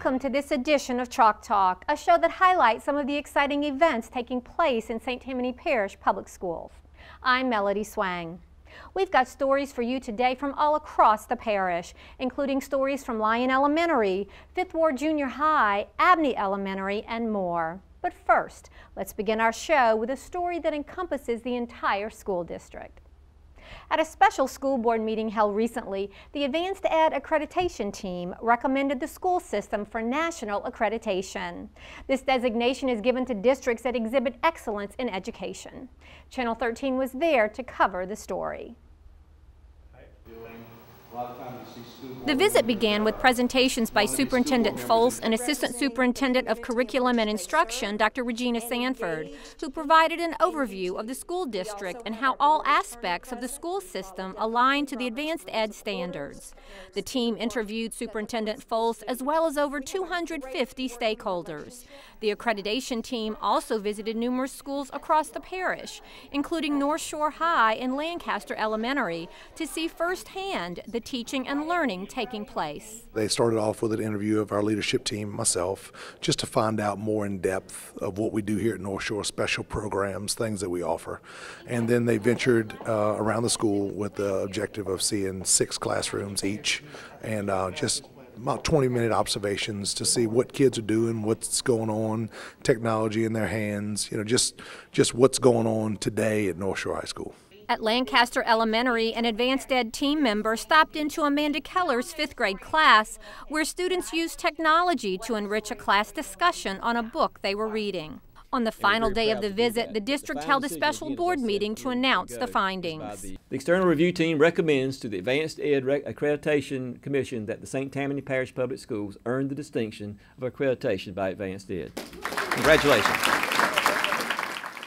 Welcome to this edition of Chalk Talk, a show that highlights some of the exciting events taking place in St. Tammany Parish Public Schools. I'm Melody Swang. We've got stories for you today from all across the parish, including stories from Lyon Elementary, Fifth Ward Junior High, Abney Elementary, and more. But first, let's begin our show with a story that encompasses the entire school district. At a special school board meeting held recently, the Advanced Ed Accreditation Team recommended the school system for national accreditation. This designation is given to districts that exhibit excellence in education. Channel 13 was there to cover the story. The visit began with presentations by Superintendent Folse and Assistant Superintendent of Curriculum and Instruction, Dr. Regina Sanford, who provided an overview of the school district and how all aspects of the school system align to the advanced ed standards. The team interviewed Superintendent Folse as well as over 250 stakeholders. The accreditation team also visited numerous schools across the parish, including North Shore High and Lancaster Elementary, to see firsthand the teaching and learning taking place. They started off with an interview of our leadership team, myself, just to find out more in depth of what we do here at North Shore, special programs, things that we offer. And then they ventured around the school with the objective of seeing 6 classrooms each and just about 20-minute observations to see what kids are doing, what's going on, technology in their hands, just what's going on today at North Shore High School. At Lancaster Elementary, an advanced ed team member stopped into Amanda Keller's 5th grade class, where students used technology to enrich a class discussion on a book they were reading. On the final day of the visit, the district held a special board meeting to announce the findings. The external review team recommends to the Advanced Ed Accreditation Commission that the St. Tammany Parish Public Schools earn the distinction of accreditation by Advanced Ed. Congratulations.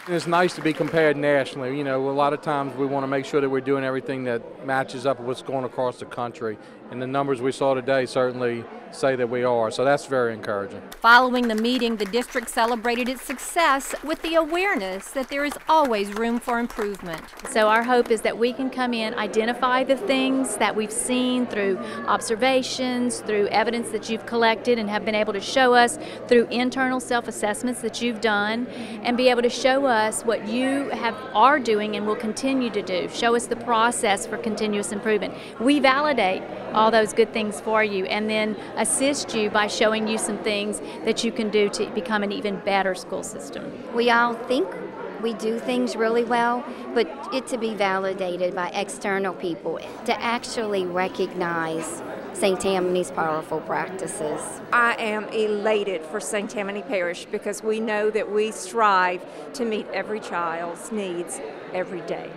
It's nice to be compared nationally. A lot of times we want to make sure that we're doing everything that matches up with what's going across the country. And the numbers we saw today certainly say that we are, so that's very encouraging. Following the meeting, the district celebrated its success with the awareness that there is always room for improvement. So our hope is that we can come in, identify the things that we've seen through observations, through evidence that you've collected and have been able to show us through internal self-assessments that you've done, and be able to show us what you are doing and will continue to do. Show us the process for continuous improvement. We validate all those good things for you and then assist you by showing you some things that you can do to become an even better school system. We all think we do things really well, but it to be validated by external people to actually recognize St. Tammany's powerful practices. I am elated for St. Tammany Parish because we know that we strive to meet every child's needs every day.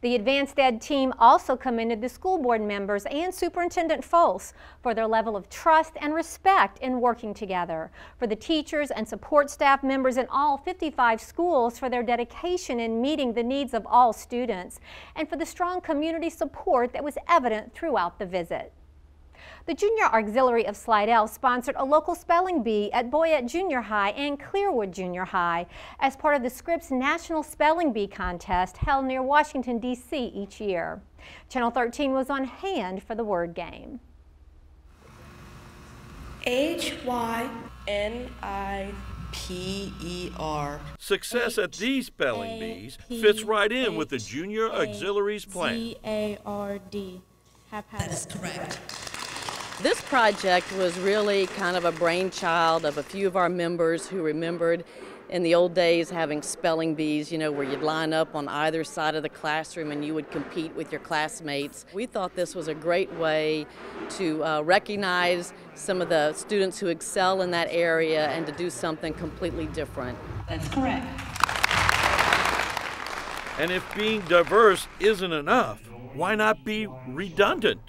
The Advanced Ed team also commended the school board members and Superintendent Folse for their level of trust and respect in working together, for the teachers and support staff members in all 55 schools for their dedication in meeting the needs of all students, and for the strong community support that was evident throughout the visit. The Junior Auxiliary of Slidell sponsored a local spelling bee at Boyette Junior High and Clearwood Junior High as part of the Scripps National Spelling Bee Contest held near Washington, D.C. each year. Channel 13 was on hand for the word game. H-Y-N-I-P-E-R. Success at these spelling bees fits right in with the Junior Auxiliary's plan. C-A-R-D. That is correct. This project was really kind of a brainchild of a few of our members who remembered in the old days having spelling bees, where you'd line up on either side of the classroom and you would compete with your classmates. We thought this was a great way to recognize some of the students who excel in that area and to do something completely different. That's correct. And if being diverse isn't enough, why not be redundant?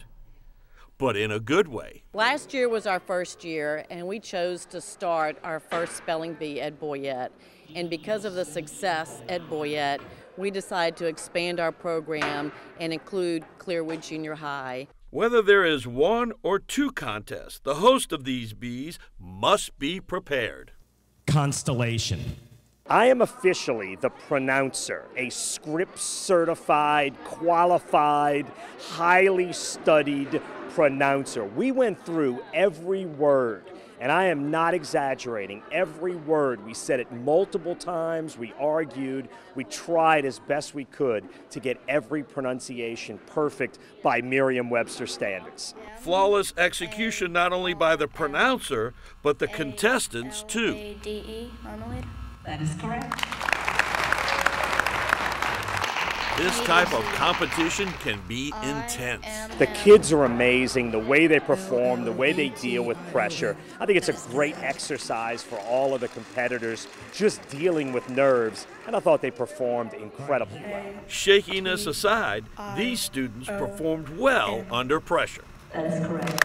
But in a good way. Last year was our first year, and we chose to start our first spelling bee at Boyette. And because of the success at Boyette, we decided to expand our program and include Clearwood Junior High. Whether there is 1 or 2 contests, the host of these bees must be prepared. Constellation. I am officially the pronouncer, a Scripps certified, qualified, highly studied pronouncer. We went through every word And I am not exaggerating. Every word, we said it multiple times, we argued, we tried as best we could to get every pronunciation perfect by Merriam-Webster standards. Flawless execution not only by the pronouncer, but the contestants too. A-D-E, Marmalade? That is correct. This type of competition can be intense. The kids are amazing, the way they perform, the way they deal with pressure. I think it's a great exercise for all of the competitors just dealing with nerves, and I thought they performed incredibly well. Shakiness aside, these students performed well under pressure. That is correct.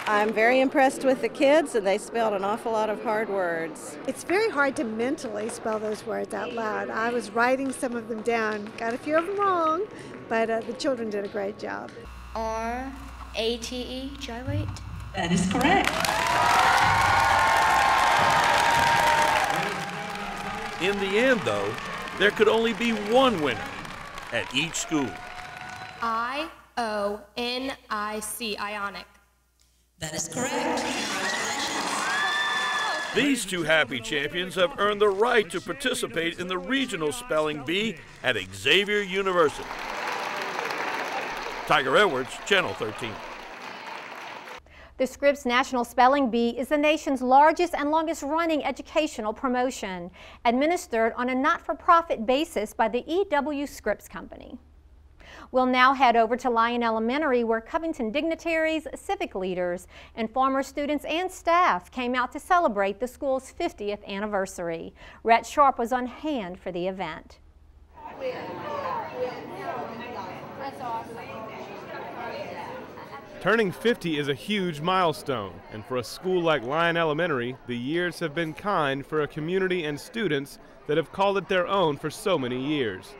I'm very impressed with the kids, and they spelled an awful lot of hard words. It's very hard to mentally spell those words out loud. I was writing some of them down, got a few of them wrong, but the children did a great job. R-A-T-E, gyrate? That is correct. In the end, though, there could only be one winner at each school. I-O-N-I-C, ionic. That is correct. These two happy champions have earned the right to participate in the regional spelling bee at Xavier University. Tiger Edwards, Channel 13. The Scripps National Spelling Bee is the nation's largest and longest-running educational promotion, administered on a not-for-profit basis by the E.W. Scripps Company. We'll now head over to Lyon Elementary, where Covington dignitaries, civic leaders, and former students and staff came out to celebrate the school's 50th anniversary. Rhett Sharp was on hand for the event. That's awesome. Turning 50 is a huge milestone, and for a school like Lyon Elementary, the years have been kind for a community and students that have called it their own for so many years.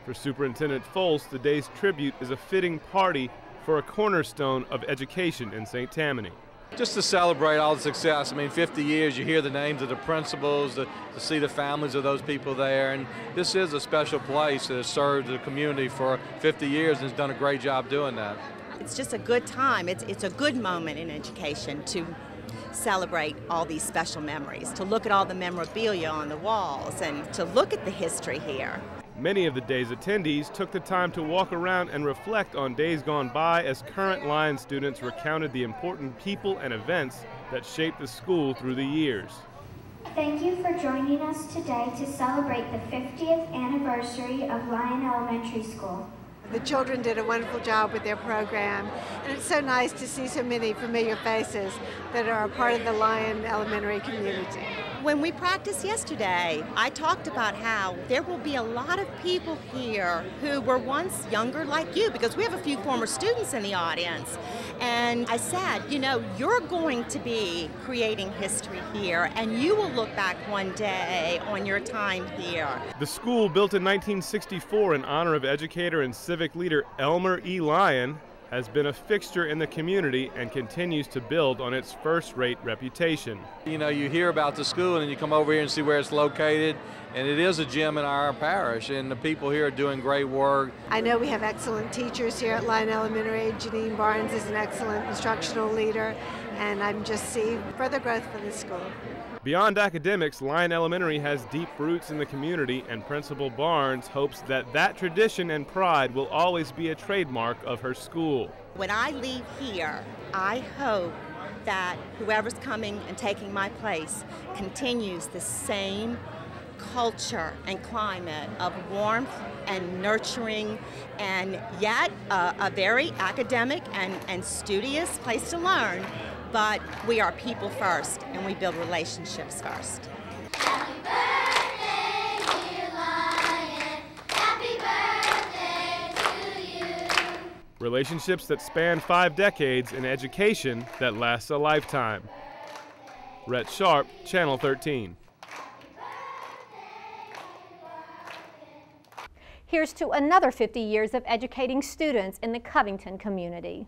For Superintendent Folse, the day's tribute is a fitting party for a cornerstone of education in St. Tammany. Just to celebrate all the success. I mean, 50 years, you hear the names of the principals, to see the families of those people there, and this is a special place that has served the community for 50 years and has done a great job doing that. It's just a good time. It's a good moment in education to celebrate all these special memories, to look at all the memorabilia on the walls, and to look at the history here. Many of the day's attendees took the time to walk around and reflect on days gone by as current Lyon students recounted the important people and events that shaped the school through the years. Thank you for joining us today to celebrate the 50th anniversary of Lyon Elementary School. The children did a wonderful job with their program, and it's so nice to see so many familiar faces that are a part of the Lyon Elementary community. When we practiced yesterday, I talked about how there will be a lot of people here who were once younger like you, because we have a few former students in the audience. And I said, you know, you're going to be creating history here, and you will look back one day on your time here. The school, built in 1964 in honor of educator and civic leader Elmer E. Lyon, has been a fixture in the community and continues to build on its first-rate reputation. You know, you hear about the school and you come over here and see where it's located, and it is a gem in our parish, and the people here are doing great work. I know we have excellent teachers here at Lyon Elementary. Janine Barnes is an excellent instructional leader, and I'm just seeing further growth for the school. Beyond academics, Lyon Elementary has deep roots in the community, and Principal Barnes hopes that that tradition and pride will always be a trademark of her school. When I leave here, I hope that whoever's coming and taking my place continues the same culture and climate of warmth and nurturing, and yet a very academic and studious place to learn. But we are people first, and we build relationships first. Happy birthday, dear Lyon. Happy birthday to you. Relationships that span 5 decades in education that lasts a lifetime. Rhett Sharp, Channel 13. Here's to another 50 years of educating students in the Covington community.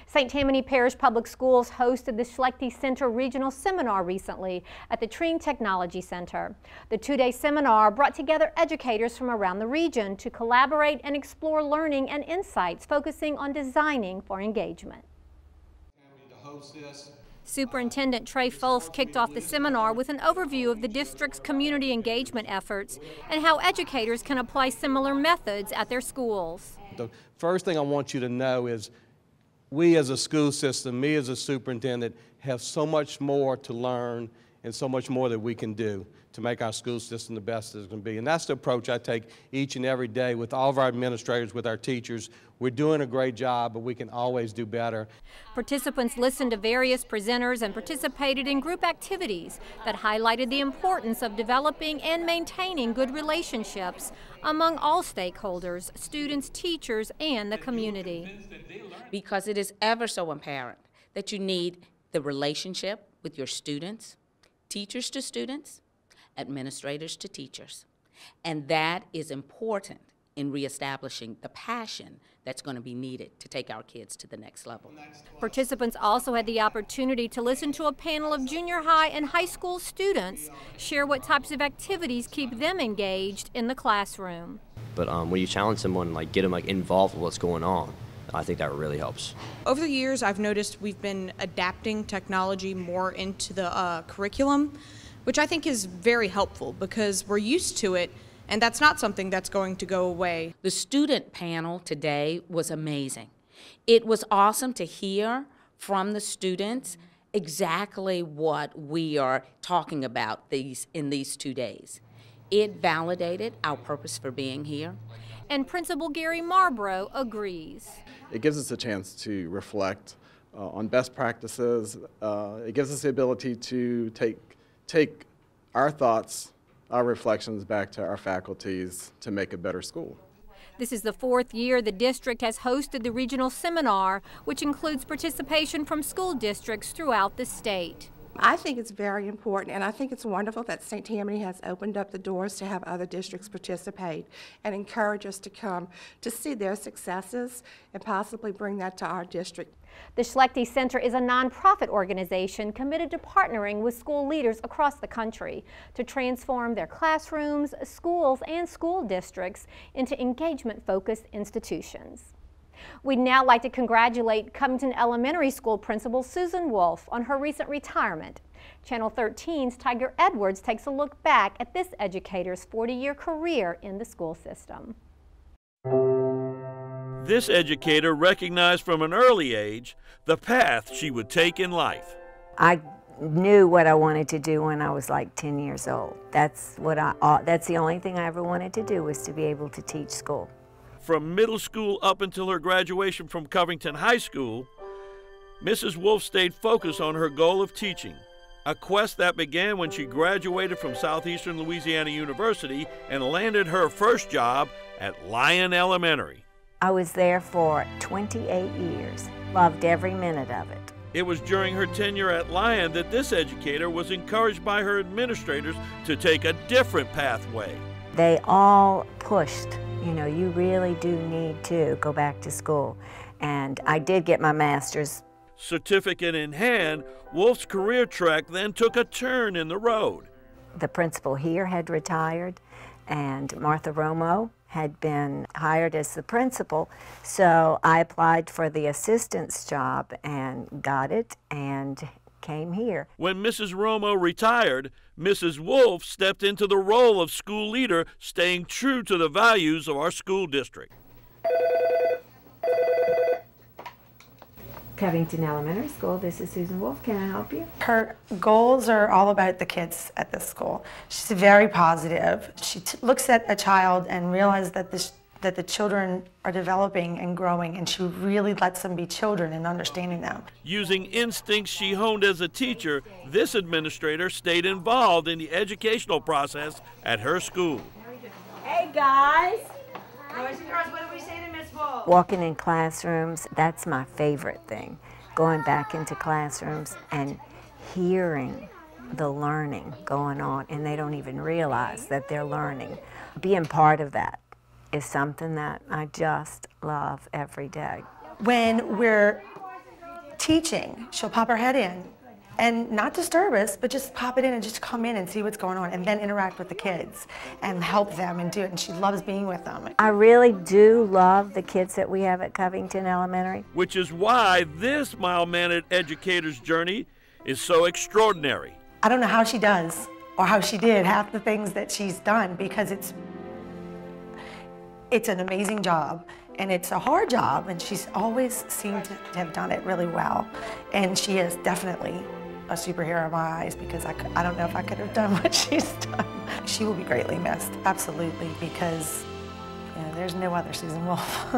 St. Tammany Parish Public Schools hosted the Schlechte Center Regional Seminar recently at the Tring Technology Center. The 2-day seminar brought together educators from around the region to collaborate and explore learning and insights focusing on designing for engagement. To Superintendent Trey Folse kicked off the seminar with an overview of the district's community engagement efforts and how educators can apply similar methods at their schools. The first thing I want you to know is we as a school system, me as a superintendent, have so much more to learn and so much more that we can do to make our school system the best it can be. And that's the approach I take each and every day with all of our administrators, with our teachers. We're doing a great job, but we can always do better. Participants listened to various presenters and participated in group activities that highlighted the importance of developing and maintaining good relationships among all stakeholders, students, teachers, and the community. Because it is ever so apparent that you need the relationship with your students, teachers to students, administrators to teachers. And that is important in reestablishing the passion that's going to be needed to take our kids to the next level. Participants also had the opportunity to listen to a panel of junior high and high school students share what types of activities keep them engaged in the classroom. But when you challenge someone, get them involved with what's going on, I think that really helps. Over the years, I've noticed we've been adapting technology more into the curriculum, which I think is very helpful because we're used to it, and that's not something that's going to go away. The student panel today was amazing. It was awesome to hear from the students exactly what we are talking about in these 2 days. It validated our purpose for being here. And Principal Gary Marbrough agrees. It gives us a chance to reflect on best practices. It gives us the ability to take our thoughts, our reflections back to our faculties to make a better school. This is the 4th year the district has hosted the regional seminar, which includes participation from school districts throughout the state. I think it's very important, and I think it's wonderful that St. Tammany has opened up the doors to have other districts participate and encourage us to come to see their successes and possibly bring that to our district. The Schlechte Center is a nonprofit organization committed to partnering with school leaders across the country to transform their classrooms, schools, and school districts into engagement-focused institutions. We'd now like to congratulate Covington Elementary School Principal Susan Wolf on her recent retirement. Channel 13's Tiger Edwards takes a look back at this educator's 40-year career in the school system. This educator recognized from an early age the path she would take in life. I knew what I wanted to do when I was like 10 years old. That's the only thing I ever wanted to do, was to be able to teach school. From middle school up until her graduation from Covington High School, Mrs. Wolf stayed focused on her goal of teaching, a quest that began when she graduated from Southeastern Louisiana University and landed her first job at Lyon Elementary. I was there for 28 years, loved every minute of it. It was during her tenure at Lyon that this educator was encouraged by her administrators to take a different pathway. They all pushed, you really do need to go back to school. And I did get my master's. Certificate in hand, Wolf's career track then took a turn in the road. The principal here had retired, and Martha Romo had been hired as the principal, so I applied for the assistant's job and got it and came here. When Mrs. Romo retired, Mrs. Wolf stepped into the role of school leader, staying true to the values of our school district. Covington Elementary School, this is Susan Wolf. Can I help you? Her goals are all about the kids at this school. She's very positive. She looks at a child and realizes that the children are developing and growing, and she really lets them be children and understanding them. Using instincts she honed as a teacher, this administrator stayed involved in the educational process at her school. Hey guys! Boys and girls, what do we say to Miss Wolf? Walking in classrooms, that's my favorite thing. Going back into classrooms and hearing the learning going on, and they don't even realize that they're learning. Being part of that is something that I just love every day. When we're teaching, she'll pop her head in and not disturb us, but just pop it in and just come in and see what's going on and then interact with the kids and help them and do it. And she loves being with them. I really do love the kids that we have at Covington Elementary. Which is why this mild-mannered educator's journey is so extraordinary. I don't know how she does or how she did half the things that she's done, because it's an amazing job and it's a hard job, and she's always seemed to have done it really well. And she is definitely a superhero in my eyes, because I don't know if I could have done what she's done. She will be greatly missed, absolutely, because there's no other Susan Wolf.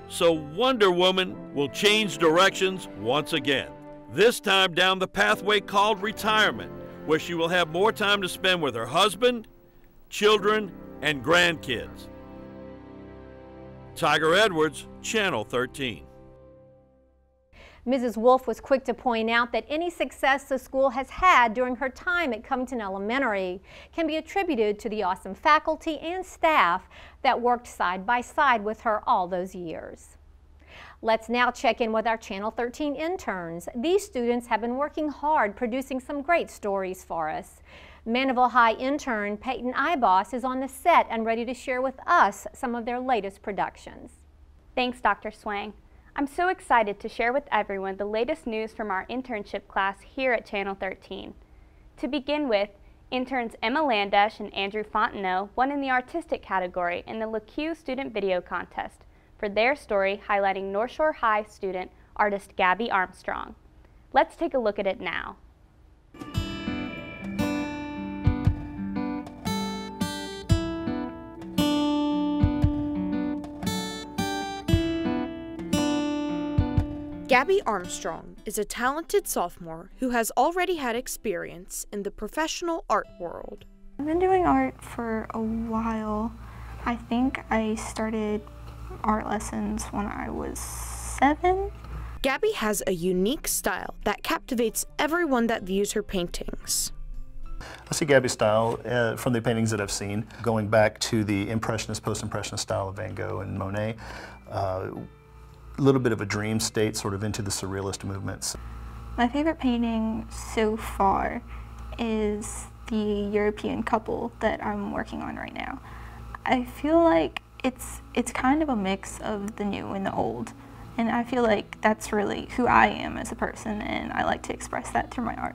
So Wonder Woman will change directions once again, this time down the pathway called retirement, where she will have more time to spend with her husband, children, and grandkids. Tiger Edwards, Channel 13. Mrs. Wolf was quick to point out that any success the school has had during her time at Covington Elementary can be attributed to the awesome faculty and staff that worked side by side with her all those years. Let's now check in with our Channel 13 interns. These students have been working hard producing some great stories for us. Mandeville High intern Peyton Ibos is on the set and ready to share with us some of their latest productions. Thanks, Dr. Swang. I'm so excited to share with everyone the latest news from our internship class here at Channel 13. To begin with, interns Emma Landesh and Andrew Fontenot won in the artistic category in the LeCue Student Video Contest for their story highlighting North Shore High student artist Gabby Armstrong. Let's take a look at it now. Gabby Armstrong is a talented sophomore who has already had experience in the professional art world. I've been doing art for a while. I think I started art lessons when I was 7. Gabby has a unique style that captivates everyone that views her paintings. I see Gabby's style from the paintings that I've seen, going back to the Impressionist, Post-Impressionist style of Van Gogh and Monet. A little bit of a dream state, sort of into the surrealist movements. My favorite painting so far is the European couple that I'm working on right now. I feel like it's kind of a mix of the new and the old, and I feel like that's really who I am as a person, and I like to express that through my art.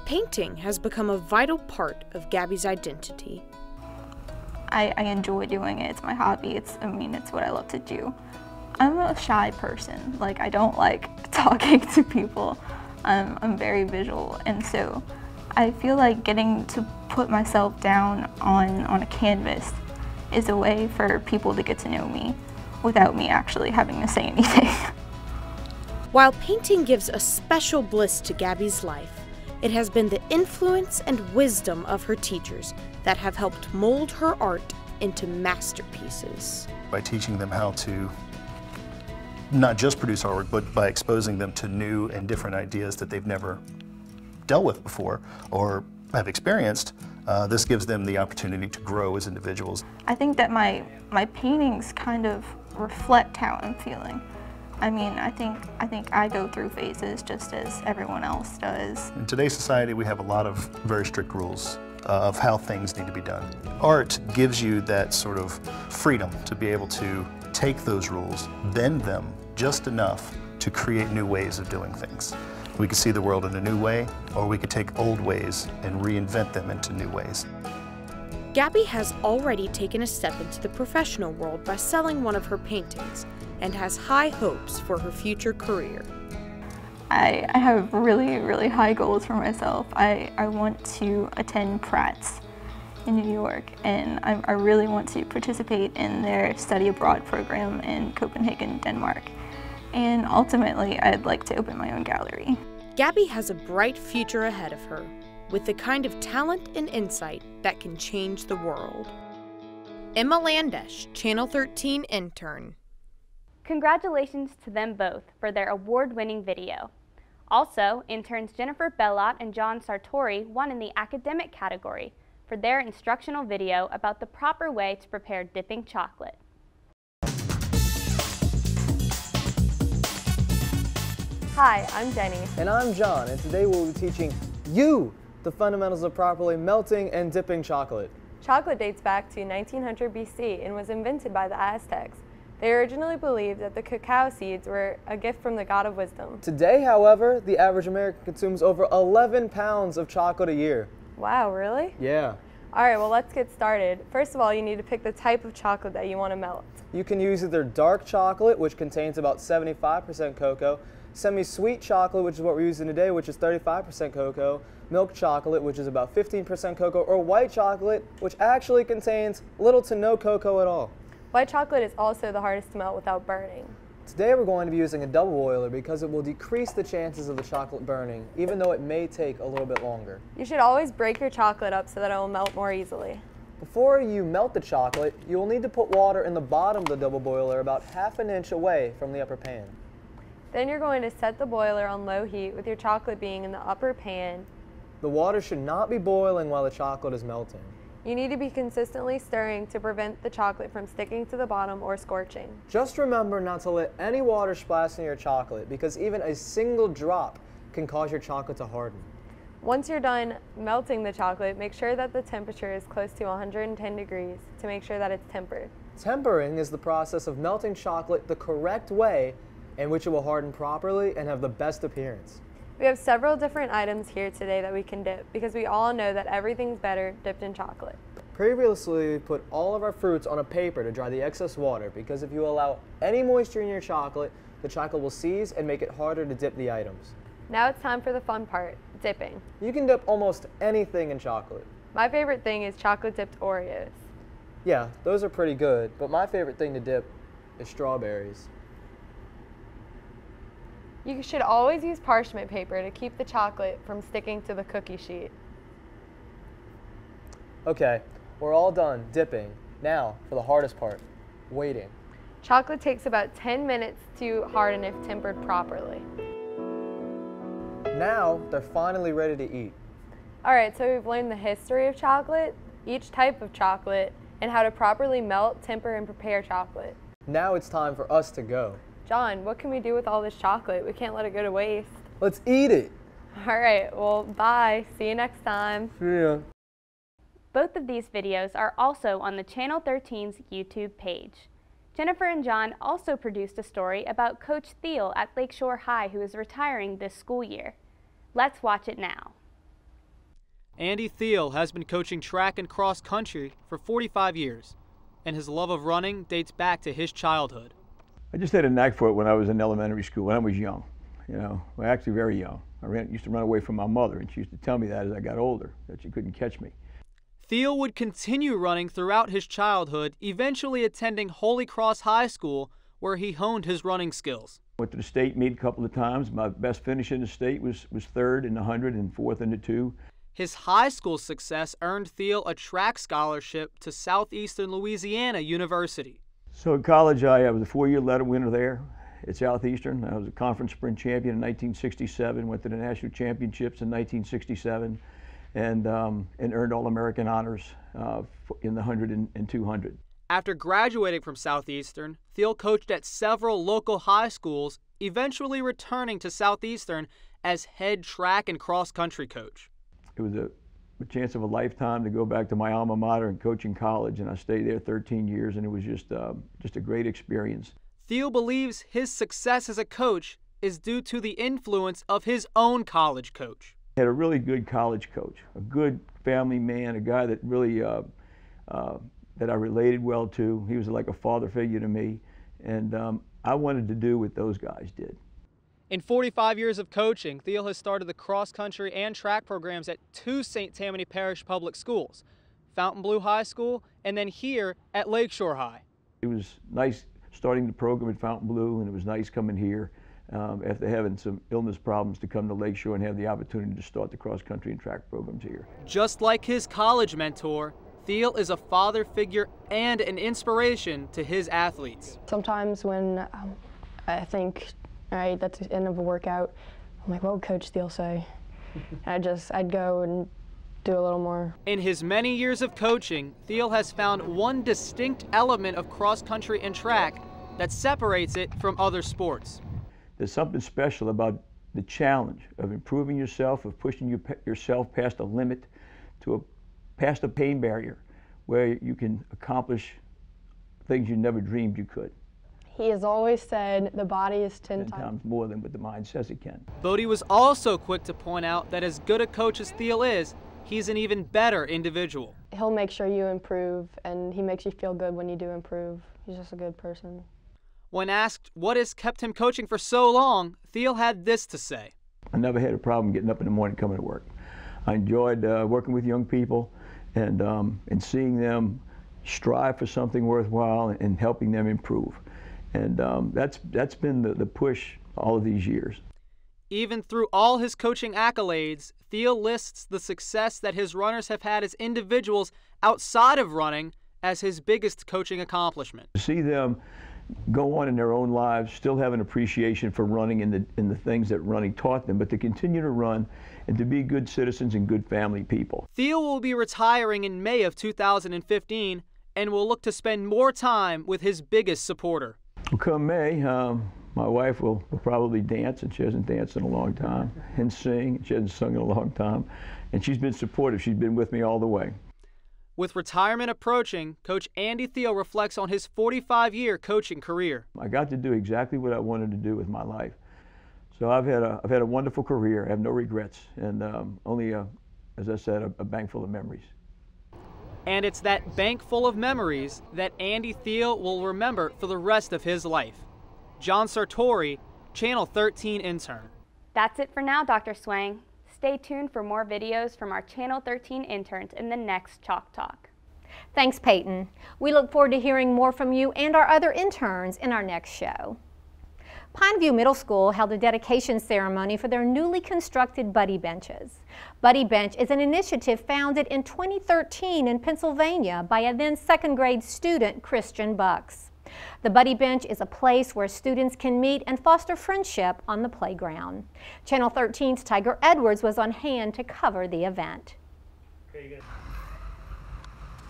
Painting has become a vital part of Gabby's identity. I enjoy doing it. It's my hobby. It's what I love to do. I'm a shy person. Like, I don't like talking to people. I'm very visual, and so I feel like getting to put myself down on a canvas is a way for people to get to know me without me actually having to say anything. While painting gives a special bliss to Gabby's life, it has been the influence and wisdom of her teachers that have helped mold her art into masterpieces. By teaching them how to not just produce artwork, but by exposing them to new and different ideas that they've never dealt with before or have experienced, this gives them the opportunity to grow as individuals. I think that my paintings kind of reflect how I'm feeling. I mean, I think I go through phases just as everyone else does. In today's society, we have a lot of very strict rules of how things need to be done. Art gives you that sort of freedom to be able to take those rules, bend them just enough to create new ways of doing things. We could see the world in a new way, or we could take old ways and reinvent them into new ways. Gabby has already taken a step into the professional world by selling one of her paintings and has high hopes for her future career. I have really, really high goals for myself. I want to attend Pratt's in New York, and I really want to participate in their study abroad program in Copenhagen, Denmark. And ultimately, I'd like to open my own gallery. Gabby has a bright future ahead of her, with the kind of talent and insight that can change the world. Emma Landesh, Channel 13 intern. Congratulations to them both for their award-winning video. Also, interns Jennifer Bellot and John Sartori won in the academic category for their instructional video about the proper way to prepare dipping chocolate. Hi, I'm Jenny. And I'm John, and today we'll be teaching you the fundamentals of properly melting and dipping chocolate. Chocolate dates back to 1900 BC and was invented by the Aztecs. They originally believed that the cacao seeds were a gift from the god of wisdom. Today, however, the average American consumes over 11 pounds of chocolate a year. Wow, really? Yeah. All right, well, let's get started. First of all, you need to pick the type of chocolate that you want to melt. You can use either dark chocolate, which contains about 75% cocoa, semi-sweet chocolate, which is what we're using today, which is 35% cocoa, milk chocolate, which is about 15% cocoa, or white chocolate, which actually contains little to no cocoa at all. White chocolate is also the hardest to melt without burning. Today we're going to be using a double boiler because it will decrease the chances of the chocolate burning, even though it may take a little bit longer. You should always break your chocolate up so that it will melt more easily. Before you melt the chocolate, you will need to put water in the bottom of the double boiler about ½ an inch away from the upper pan. Then you're going to set the boiler on low heat with your chocolate being in the upper pan. The water should not be boiling while the chocolate is melting. You need to be consistently stirring to prevent the chocolate from sticking to the bottom or scorching. Just remember not to let any water splash in your chocolate because even a single drop can cause your chocolate to harden. Once you're done melting the chocolate, make sure that the temperature is close to 110 degrees to make sure that it's tempered. Tempering is the process of melting chocolate the correct way in which it will harden properly and have the best appearance. We have several different items here today that we can dip because we all know that everything's better dipped in chocolate. Previously, we put all of our fruits on a paper to dry the excess water because if you allow any moisture in your chocolate, the chocolate will seize and make it harder to dip the items. Now it's time for the fun part, dipping. You can dip almost anything in chocolate. My favorite thing is chocolate dipped Oreos. Yeah, those are pretty good, but my favorite thing to dip is strawberries. You should always use parchment paper to keep the chocolate from sticking to the cookie sheet. Okay, we're all done dipping. Now, for the hardest part, waiting. Chocolate takes about 10 minutes to harden if tempered properly. Now, they're finally ready to eat. All right, so we've learned the history of chocolate, each type of chocolate, and how to properly melt, temper, and prepare chocolate. Now it's time for us to go. John, what can we do with all this chocolate? We can't let it go to waste. Let's eat it. All right, well, bye. See you next time. See ya. Both of these videos are also on the Channel 13's YouTube page. Jennifer and John also produced a story about Coach Theel at Lakeshore High who is retiring this school year. Let's watch it now. Andy Theel has been coaching track and cross country for 45 years, and his love of running dates back to his childhood. I just had a knack for it when I was in elementary school, when I was young, actually very young. Used to run away from my mother, and she used to tell me that as I got older, that she couldn't catch me. Theel would continue running throughout his childhood, eventually attending Holy Cross High School, where he honed his running skills. Went to the state meet a couple of times. My best finish in the state was third in the 100 and fourth in the 2. His high school success earned Theel a track scholarship to Southeastern Louisiana University. So in college, I was a 4-year letter winner there at Southeastern. I was a conference sprint champion in 1967, went to the national championships in 1967, and earned All-American honors in the 100 and 200. After graduating from Southeastern, Theel coached at several local high schools, eventually returning to Southeastern as head track and cross-country coach. It was a chance of a lifetime to go back to my alma mater and coach in college, and I stayed there 13 years, and it was just a great experience. Theel believes his success as a coach is due to the influence of his own college coach. I had a really good college coach, a good family man, a guy that really that I related well to. He was like a father figure to me, and I wanted to do what those guys did. In 45 years of coaching, Theel has started the cross-country and track programs at 2 St. Tammany Parish public schools, Fontainebleau High School, and then here at Lakeshore High. It was nice starting the program at Fontainebleau, and it was nice coming here after having some illness problems to come to Lakeshore and have the opportunity to start the cross-country and track programs here. Just like his college mentor, Theel is a father figure and an inspiration to his athletes. Sometimes when I think, all right, that's the end of a workout, I'm like, what would Coach Theel say? I'd go and do a little more. In his many years of coaching, Theel has found one distinct element of cross-country and track that separates it from other sports. There's something special about the challenge of improving yourself, of pushing yourself past a limit, past a pain barrier, where you can accomplish things you never dreamed you could. He has always said the body is 10 times more than what the mind says it can. Bodie was also quick to point out that as good a coach as Theel is, he's an even better individual. He'll make sure you improve, and he makes you feel good when you do improve. He's just a good person. When asked what has kept him coaching for so long, Theel had this to say. I never had a problem getting up in the morning coming to work. I enjoyed working with young people and seeing them strive for something worthwhile and helping them improve. And that's been the push all of these years. Even through all his coaching accolades, Theel lists the success that his runners have had as individuals outside of running as his biggest coaching accomplishment. To see them go on in their own lives, still have an appreciation for running in the things that running taught them, but to continue to run and to be good citizens and good family people. Theel will be retiring in May of 2015 and will look to spend more time with his biggest supporter. Well, come May, my wife will probably dance, and she hasn't danced in a long time, and sing, and she hasn't sung in a long time, and she's been supportive. She's been with me all the way. With retirement approaching, Coach Andy Theel reflects on his 45-year coaching career. I got to do exactly what I wanted to do with my life. So I've had a wonderful career. I have no regrets, and only, as I said, a bank full of memories. And it's that bank full of memories that Andy Theel will remember for the rest of his life. John Sartori, Channel 13 intern. That's it for now, Dr. Swang. Stay tuned for more videos from our Channel 13 interns in the next Chalk Talk. Thanks, Peyton. We look forward to hearing more from you and our other interns in our next show. Pineview Middle School held a dedication ceremony for their newly constructed Buddy Benches. Buddy Bench is an initiative founded in 2013 in Pennsylvania by a then second grade student, Christian Bucks. The Buddy Bench is a place where students can meet and foster friendship on the playground. Channel 13's Tiger Edwards was on hand to cover the event.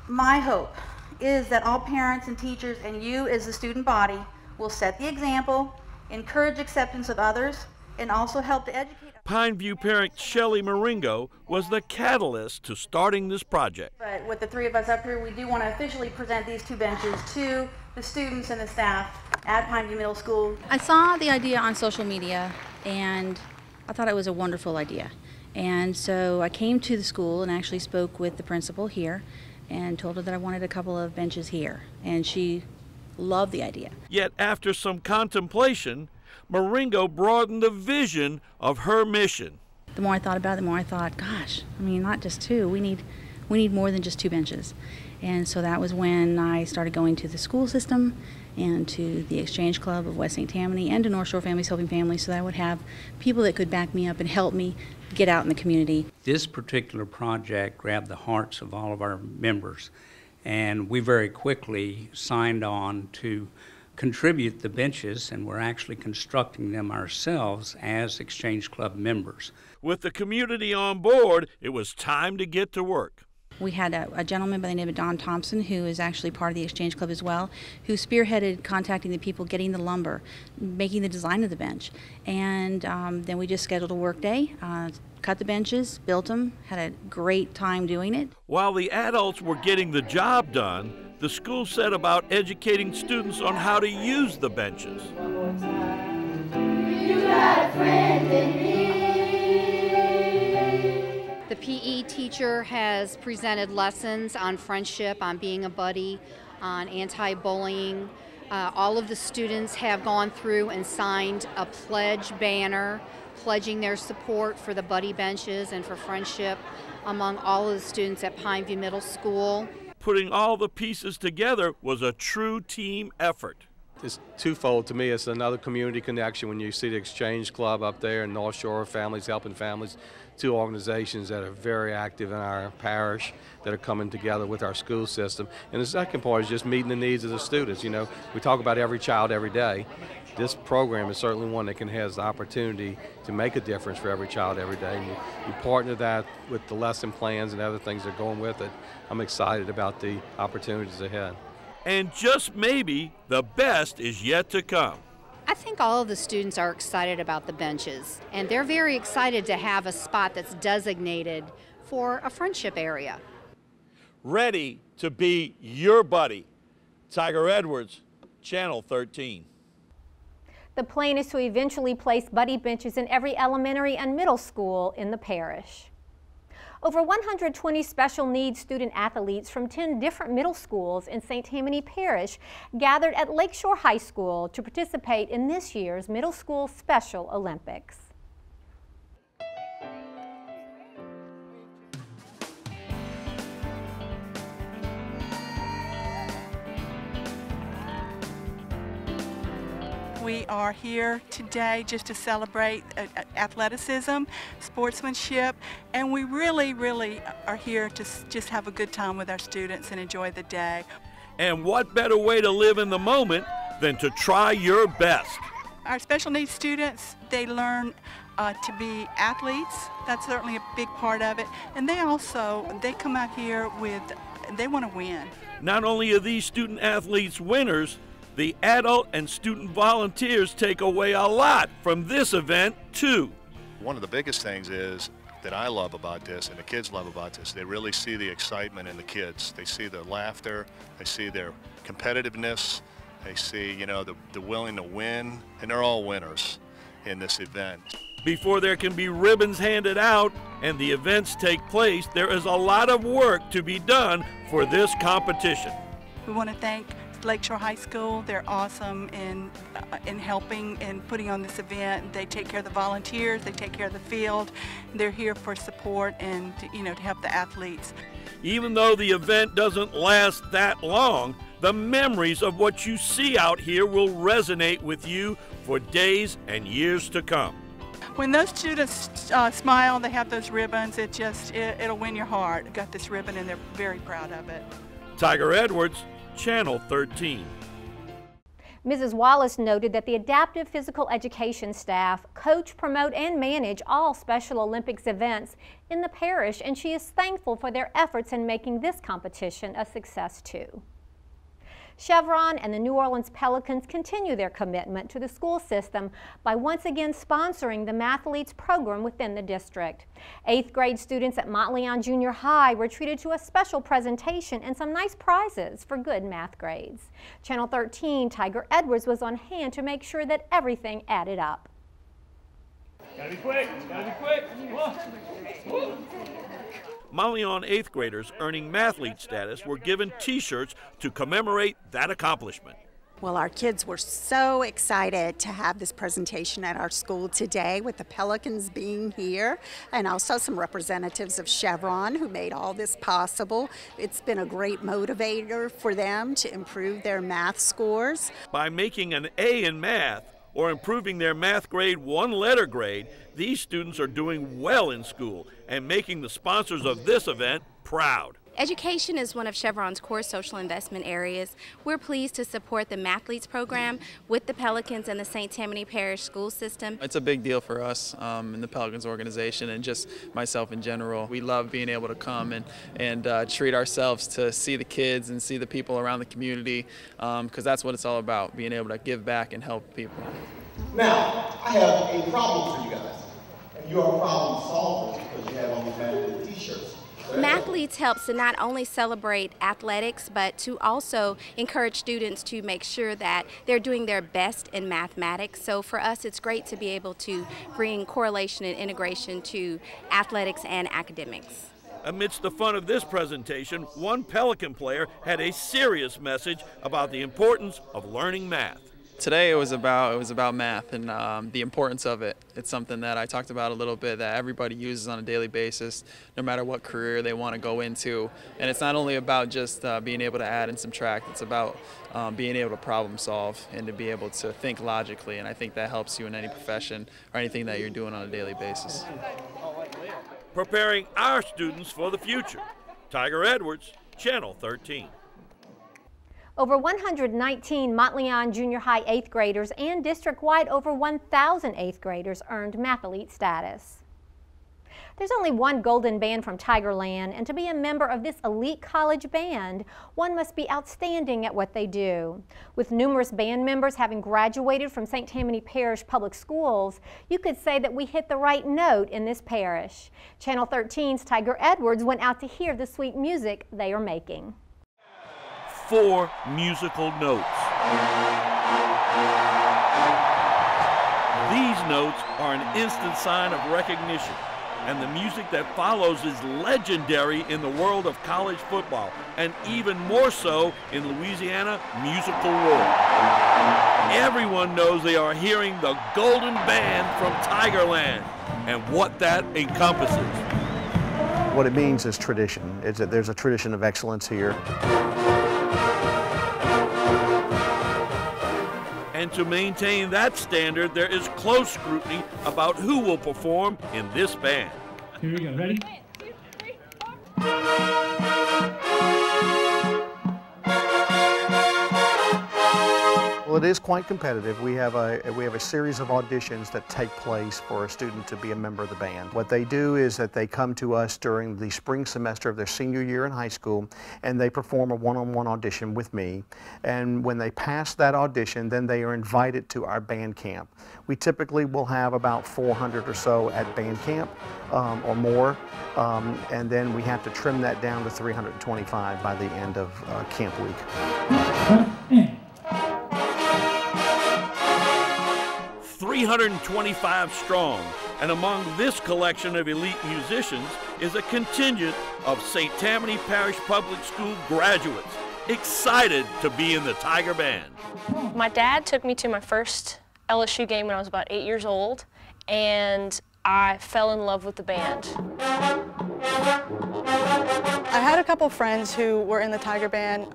My hope is that all parents and teachers and you as the student body will set the example, encourage acceptance of others, and also help to educate. Pineview parent Shelley Maringo was the catalyst to starting this project. But with the three of us up here, we do want to officially present these two benches to the students and the staff at Pineview Middle School. I saw the idea on social media and I thought it was a wonderful idea. And so I came to the school and actually spoke with the principal here and told her that I wanted a couple of benches here. And she loved the idea. Yet after some contemplation, Maringo broadened the vision of her mission. The more I thought about it, the more I thought, gosh, I mean, not just two. We need more than just two benches. And so that was when I started going to the school system and to the Exchange Club of West St. Tammany and to North Shore Families Helping Families, so that I would have people that could back me up and help me get out in the community. This particular project grabbed the hearts of all of our members, and we very quickly signed on to contribute the benches, and we're actually constructing them ourselves as Exchange Club members. With the community on board, it was time to get to work. We had a gentleman by the name of Don Thompson, who is actually part of the Exchange Club as well, who spearheaded contacting the people, getting the lumber, making the design of the bench. And then we just scheduled a work day, cut the benches, built them, had a great time doing it. While the adults were getting the job done, the school set about educating students on how to use the benches. You got a friend in me. The PE teacher has presented lessons on friendship, on being a buddy, on anti-bullying. All of the students have gone through and signed a pledge banner pledging their support for the buddy benches and for friendship among all of the students at Pineview Middle School. Putting all the pieces together was a true team effort. It's twofold to me. It's another community connection when you see the Exchange Club up there and North Shore Families Helping Families, two organizations that are very active in our parish that are coming together with our school system. And the second part is just meeting the needs of the students. You know, we talk about every child every day. This program is certainly one that has the opportunity to make a difference for every child every day. And you partner that with the lesson plans and other things that are going with it. I'm excited about the opportunities ahead. And just maybe the best is yet to come. I think all of the students are excited about the benches, and they're very excited to have a spot that's designated for a friendship area. Ready to be your buddy. Tiger Edwards, Channel 13. The plan is to eventually place buddy benches in every elementary and middle school in the parish. Over 120 special needs student athletes from 10 different middle schools in St. Tammany Parish gathered at Lakeshore High School to participate in this year's Middle School Special Olympics. We are here today just to celebrate athleticism, sportsmanship, and we really are here to just have a good time with our students and enjoy the day. And what better way to live in the moment than to try your best? Our special needs students, they learn to be athletes. That's certainly a big part of it. And they come out here they want to win. Not only are these student athletes winners, the adult and student volunteers take away a lot from this event, too. One of the biggest things is that I love about this and the kids love about this, they really see the excitement in the kids. They see the laughter, they see their competitiveness, they see, the willing to win, and they're all winners in this event. Before there can be ribbons handed out and the events take place, there is a lot of work to be done for this competition. We want to thank Lakeshore High School. They're awesome in helping and putting on this event. They take care of the volunteers, they take care of the field. They're here for support and to help the athletes. Even though the event doesn't last that long, the memories of what you see out here will resonate with you for days and years to come. When those students smile, they have those ribbons, it'll win your heart. Got this ribbon and they're very proud of it. Tiger Edwards, Channel 13. Mrs. Wallace noted that the adaptive physical education staff coach, promote, and manage all Special Olympics events in the parish, and she is thankful for their efforts in making this competition a success too. Chevron and the New Orleans Pelicans continue their commitment to the school system by once again sponsoring the Mathletes program within the district. 8th grade students at Montleon Junior High were treated to a special presentation and some nice prizes for good math grades. Channel 13 Tiger Edwards was on hand to make sure that everything added up. Gotta be quick, gotta be quick. Montleon 8th graders earning Mathlete status were given T-shirts to commemorate that accomplishment. Well, our kids were so excited to have this presentation at our school today with the Pelicans being here, and also some representatives of Chevron who made all this possible. It's been a great motivator for them to improve their math scores. By making an A in math or improving their math grade one letter grade, these students are doing well in school and making the sponsors of this event proud. Education is one of Chevron's core social investment areas. We're pleased to support the Mathletes program with the Pelicans and the St. Tammany Parish school system. It's a big deal for us in the Pelicans organization and just myself in general. We love being able to come and treat ourselves to see the kids and see the people around the community, because that's what it's all about, being able to give back and help people. Now, I have a problem for you guys. And you are problem solvers because you have all these Mathlete t-shirts. Mathletes helps to not only celebrate athletics, but to also encourage students to make sure that they're doing their best in mathematics. So for us, it's great to be able to bring correlation and integration to athletics and academics. Amidst the fun of this presentation, one Pelican player had a serious message about the importance of learning math. Today it was about math and the importance of it. It's something that I talked about a little bit that everybody uses on a daily basis, no matter what career they want to go into. And it's not only about just being able to add and subtract, it's about being able to problem solve and to be able to think logically. And I think that helps you in any profession or anything that you're doing on a daily basis. Preparing our students for the future. Tiger Edwards, Channel 13. Over 119 Montleon Junior High 8th graders and district-wide over 1,000 8th graders earned Mathlete status. There's only one golden band from Tigerland, and to be a member of this elite college band, one must be outstanding at what they do. With numerous band members having graduated from St. Tammany Parish Public Schools, you could say that we hit the right note in this parish. Channel 13's Tiger Edwards went out to hear the sweet music they are making. 4 musical notes. These notes are an instant sign of recognition, and the music that follows is legendary in the world of college football, and even more so in Louisiana musical world. Everyone knows they are hearing the Golden Band from Tigerland, and what that encompasses. What it means is tradition. There's a tradition of excellence here. And to maintain that standard, there is close scrutiny about who will perform in this band. Here we go, ready? 1, 2, 3, 4. Well, it is quite competitive. We have a series of auditions that take place for a student to be a member of the band. What they do is that they come to us during the spring semester of their senior year in high school, and they perform a one-on-one audition with me. And when they pass that audition, then they are invited to our band camp. We typically will have about 400 or so at band camp or more, and then we have to trim that down to 325 by the end of camp week. 325 strong, and among this collection of elite musicians is a contingent of St. Tammany Parish Public School graduates excited to be in the Tiger Band. My dad took me to my first LSU game when I was about 8 years old, and I fell in love with the band. I had a couple friends who were in the Tiger Band,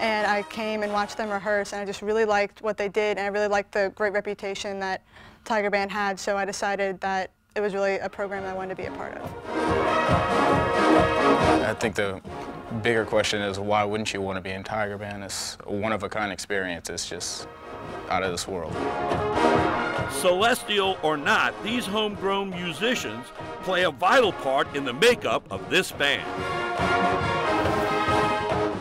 and I came and watched them rehearse, and I just really liked what they did, and I really liked the great reputation that Tiger Band had, so I decided that it was really a program I wanted to be a part of. I think the bigger question is, why wouldn't you want to be in Tiger Band? It's a one-of-a-kind experience. It's just out of this world. Celestial or not, these homegrown musicians play a vital part in the makeup of this band.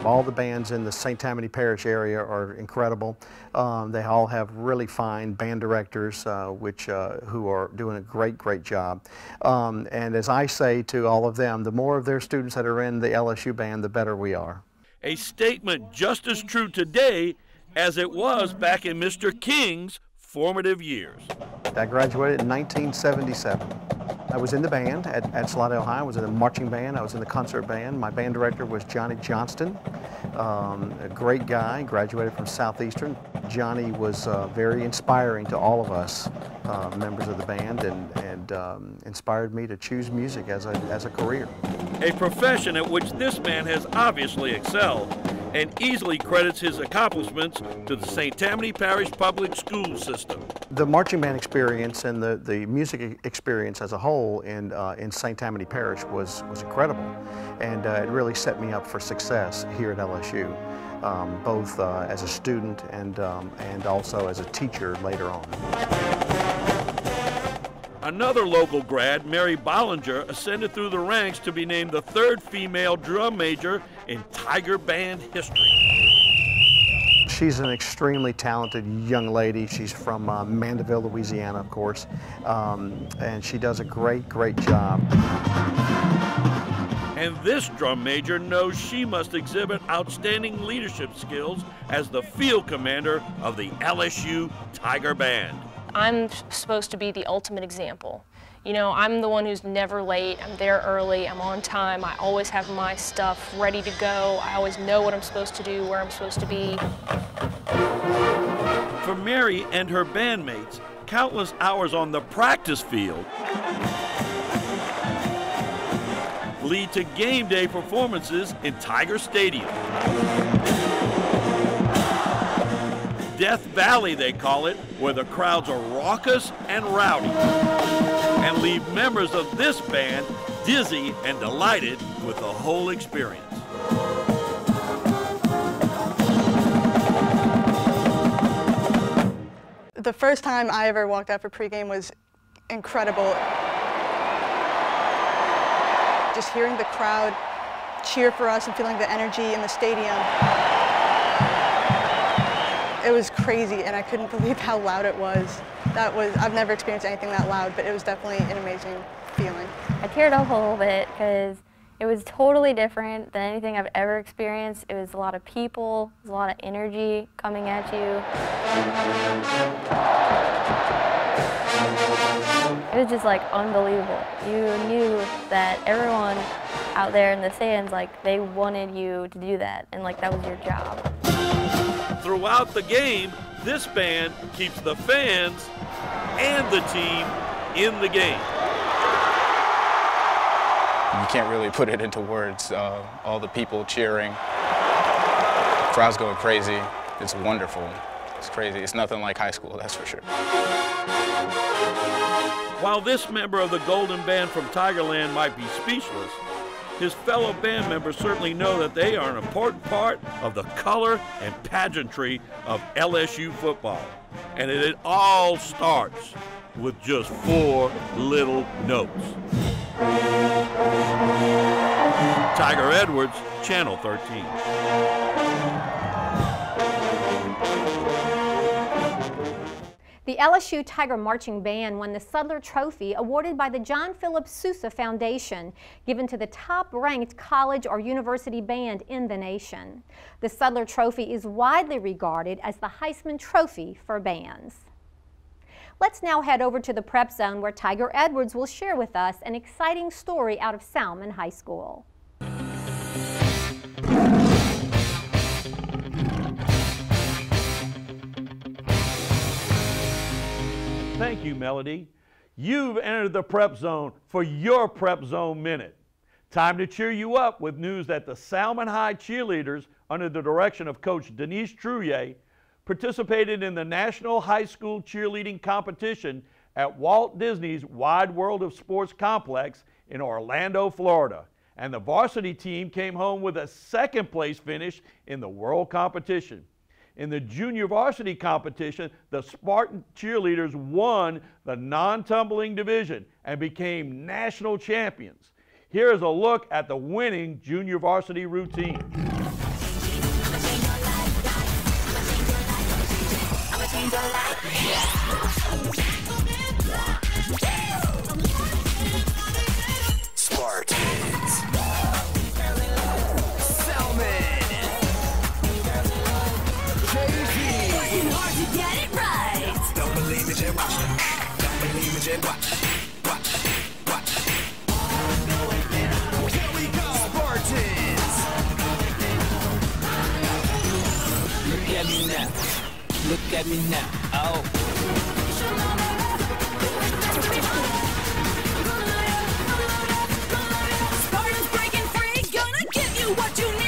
All the bands in the St. Tammany Parish area are incredible. They all have really fine band directors who are doing a great job. And as I say to all of them, the more of their students that are in the LSU band, the better we are. A statement just as true today as it was back in Mr. King's formative years. I graduated in 1977. I was in the band at Slidell High. I was in the marching band. I was in the concert band. My band director was Johnny Johnston, a great guy, graduated from Southeastern. Johnny was very inspiring to all of us members of the band, and inspired me to choose music as a career. A profession at which this man has obviously excelled, and easily credits his accomplishments to the St. Tammany Parish Public School system. The marching band experience and the music experience as a whole in St. Tammany Parish was incredible, and it really set me up for success here at LSU, both as a student and also as a teacher later on. Another local grad, Mary Bollinger, ascended through the ranks to be named the 3rd female drum major in Tiger Band history. She's an extremely talented young lady. She's from Mandeville, Louisiana, of course, and she does a great job. And this drum major knows she must exhibit outstanding leadership skills as the field commander of the LSU Tiger Band. I'm supposed to be the ultimate example. You know, I'm the one who's never late. I'm there early. I'm on time. I always have my stuff ready to go. I always know what I'm supposed to do, where I'm supposed to be. For Mary and her bandmates, countless hours on the practice field lead to game day performances in Tiger Stadium. Death Valley, they call it, where the crowds are raucous and rowdy, and leave members of this band dizzy and delighted with the whole experience. The first time I ever walked out for pregame was incredible. just hearing the crowd cheer for us and feeling the energy in the stadium. It was crazy, and I couldn't believe how loud it was. I've never experienced anything that loud, but it was definitely an amazing feeling. I teared up a little bit because it was totally different than anything I've ever experienced. It was a lot of people, it was a lot of energy coming at you. It was just like unbelievable. You knew that everyone out there in the stands, like they wanted you to do that, and like that was your job. Throughout the game, this band keeps the fans and the team in the game. You can't really put it into words. All the people cheering, the crowd's going crazy. It's wonderful. It's crazy. It's nothing like high school, that's for sure. While this member of the Golden Band from Tigerland might be speechless, his fellow band members certainly know that they are an important part of the color and pageantry of LSU football. And it all starts with just 4 little notes. Tiger Edwards, Channel 13. The LSU Tiger Marching Band won the Sudler Trophy awarded by the John Philip Sousa Foundation, given to the top-ranked college or university band in the nation. The Sudler Trophy is widely regarded as the Heisman Trophy for bands. Let's now head over to the Prep Zone where Tiger Edwards will share with us an exciting story out of Salmon High School. Thank you, Melody. You've entered the Prep Zone for your Prep Zone Minute. Time to cheer you up with news that the Salmon High cheerleaders, under the direction of Coach Denise Trouillet, participated in the National High School Cheerleading Competition at Walt Disney's Wide World of Sports Complex in Orlando, Florida. And the varsity team came home with a second-place finish in the world competition. In the junior varsity competition, the Spartan cheerleaders won the non-tumbling division and became national champions. Here is a look at the winning junior varsity routine. Spartans. Salmon. Working hard to get it right. Don't believe it, just watch. Don't believe it, just watch. Watch, watch. Here we go, Spartans. Look at me now. Look at me now. Oh. Spartans breaking free, gonna give you what you need.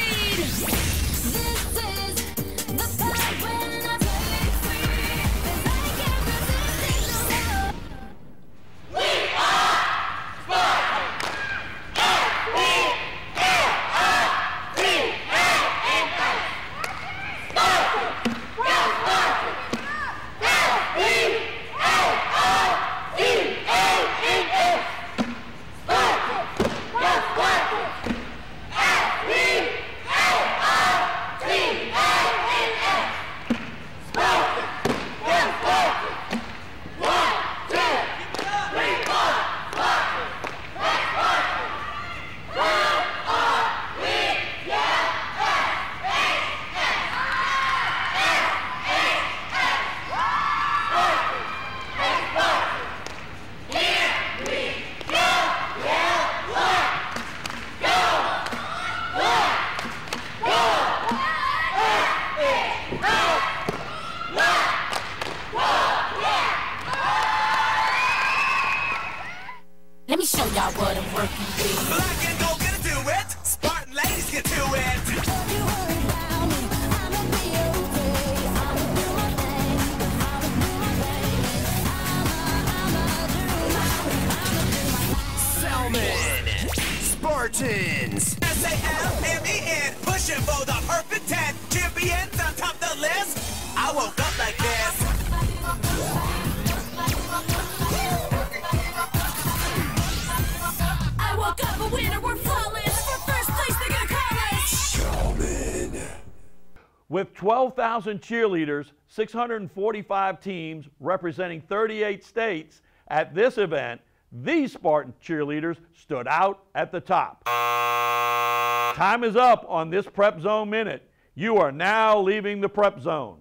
With 12,000 cheerleaders, 645 teams representing 38 states at this event, these Spartan cheerleaders stood out at the top. Time is up on this Prep Zone Minute. You are now leaving the Prep Zone.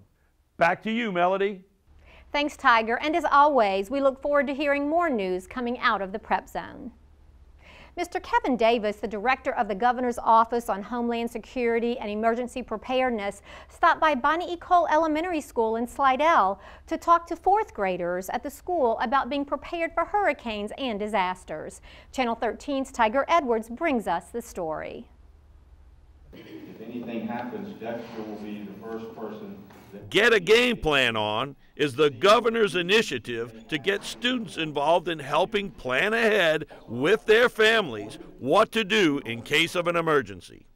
Back to you, Melody. Thanks, Tiger. And as always, we look forward to hearing more news coming out of the Prep Zone. Mr. Kevin Davis, the director of the Governor's Office on Homeland Security and Emergency Preparedness, stopped by Bonnie E. Cole Elementary School in Slidell to talk to fourth graders at the school about being prepared for hurricanes and disasters. Channel 13's Tiger Edwards brings us the story. If anything happens, Dexter will be the first person. Get a Game Plan On is the governor's initiative to get students involved in helping plan ahead with their families what to do in case of an emergency.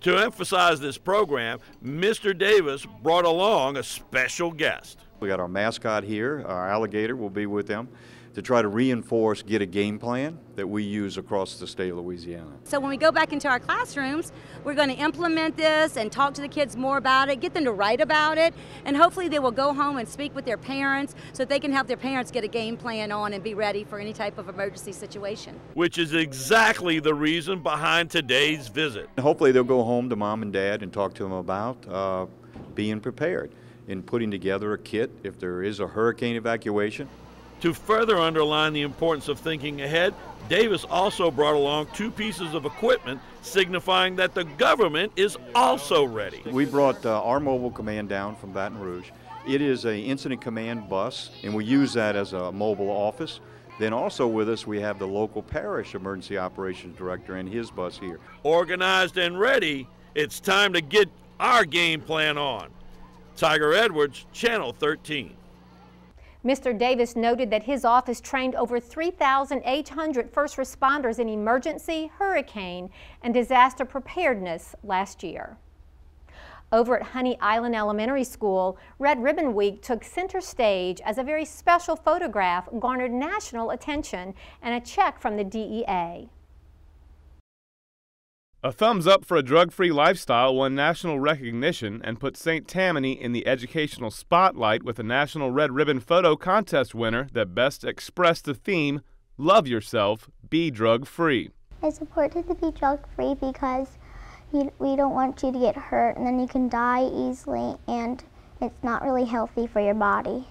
To emphasize this program, Mr. Davis brought along a special guest. We got our mascot here, our alligator will be with them to try to reinforce, get a game plan that we use across the state of Louisiana. So when we go back into our classrooms, we're going to implement this and talk to the kids more about it, get them to write about it, and hopefully they will go home and speak with their parents so that they can help their parents get a game plan on and be ready for any type of emergency situation. Which is exactly the reason behind today's visit. Hopefully they'll go home to mom and dad and talk to them about being prepared and putting together a kit if there is a hurricane evacuation. To further underline the importance of thinking ahead, Davis also brought along 2 pieces of equipment signifying that the government is also ready. We brought our mobile command down from Baton Rouge. It is an incident command bus, and we use that as a mobile office. Then also with us we have the local parish emergency operations director and his bus here. Organized and ready, it's time to get our game plan on. Tiger Edwards, Channel 13. Mr. Davis noted that his office trained over 3,800 first responders in emergency, hurricane, and disaster preparedness last year. Over at Honey Island Elementary School, Red Ribbon Week took center stage as a very special photograph garnered national attention and a check from the DEA. A thumbs up for a drug-free lifestyle won national recognition and put St. Tammany in the educational spotlight with a National Red Ribbon Photo Contest winner that best expressed the theme, Love Yourself, Be Drug-Free. It's important to be drug-free because we don't want you to get hurt and then you can die easily and it's not really healthy for your body.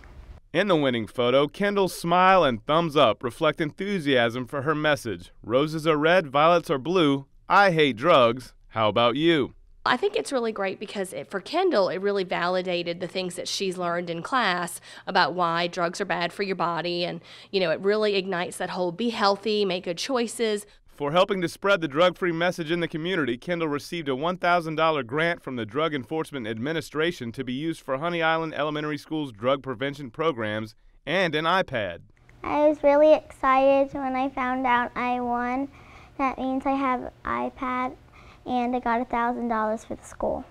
In the winning photo, Kendall's smile and thumbs up reflect enthusiasm for her message. Roses are red, violets are blue. I hate drugs. How about you? I think it's really great because for Kendall, it really validated the things that she's learned in class about why drugs are bad for your body. And, it really ignites that whole be healthy, make good choices. For helping to spread the drug-free message in the community, Kendall received a $1,000 grant from the Drug Enforcement Administration to be used for Honey Island Elementary School's drug prevention programs and an iPad. I was really excited when I found out I won. That means I have an iPad and I got $1,000 for the school.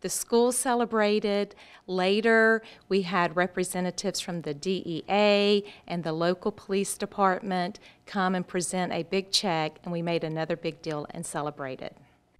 The school celebrated. Later, we had representatives from the DEA and the local police department come and present a big check, and we made another big deal and celebrated.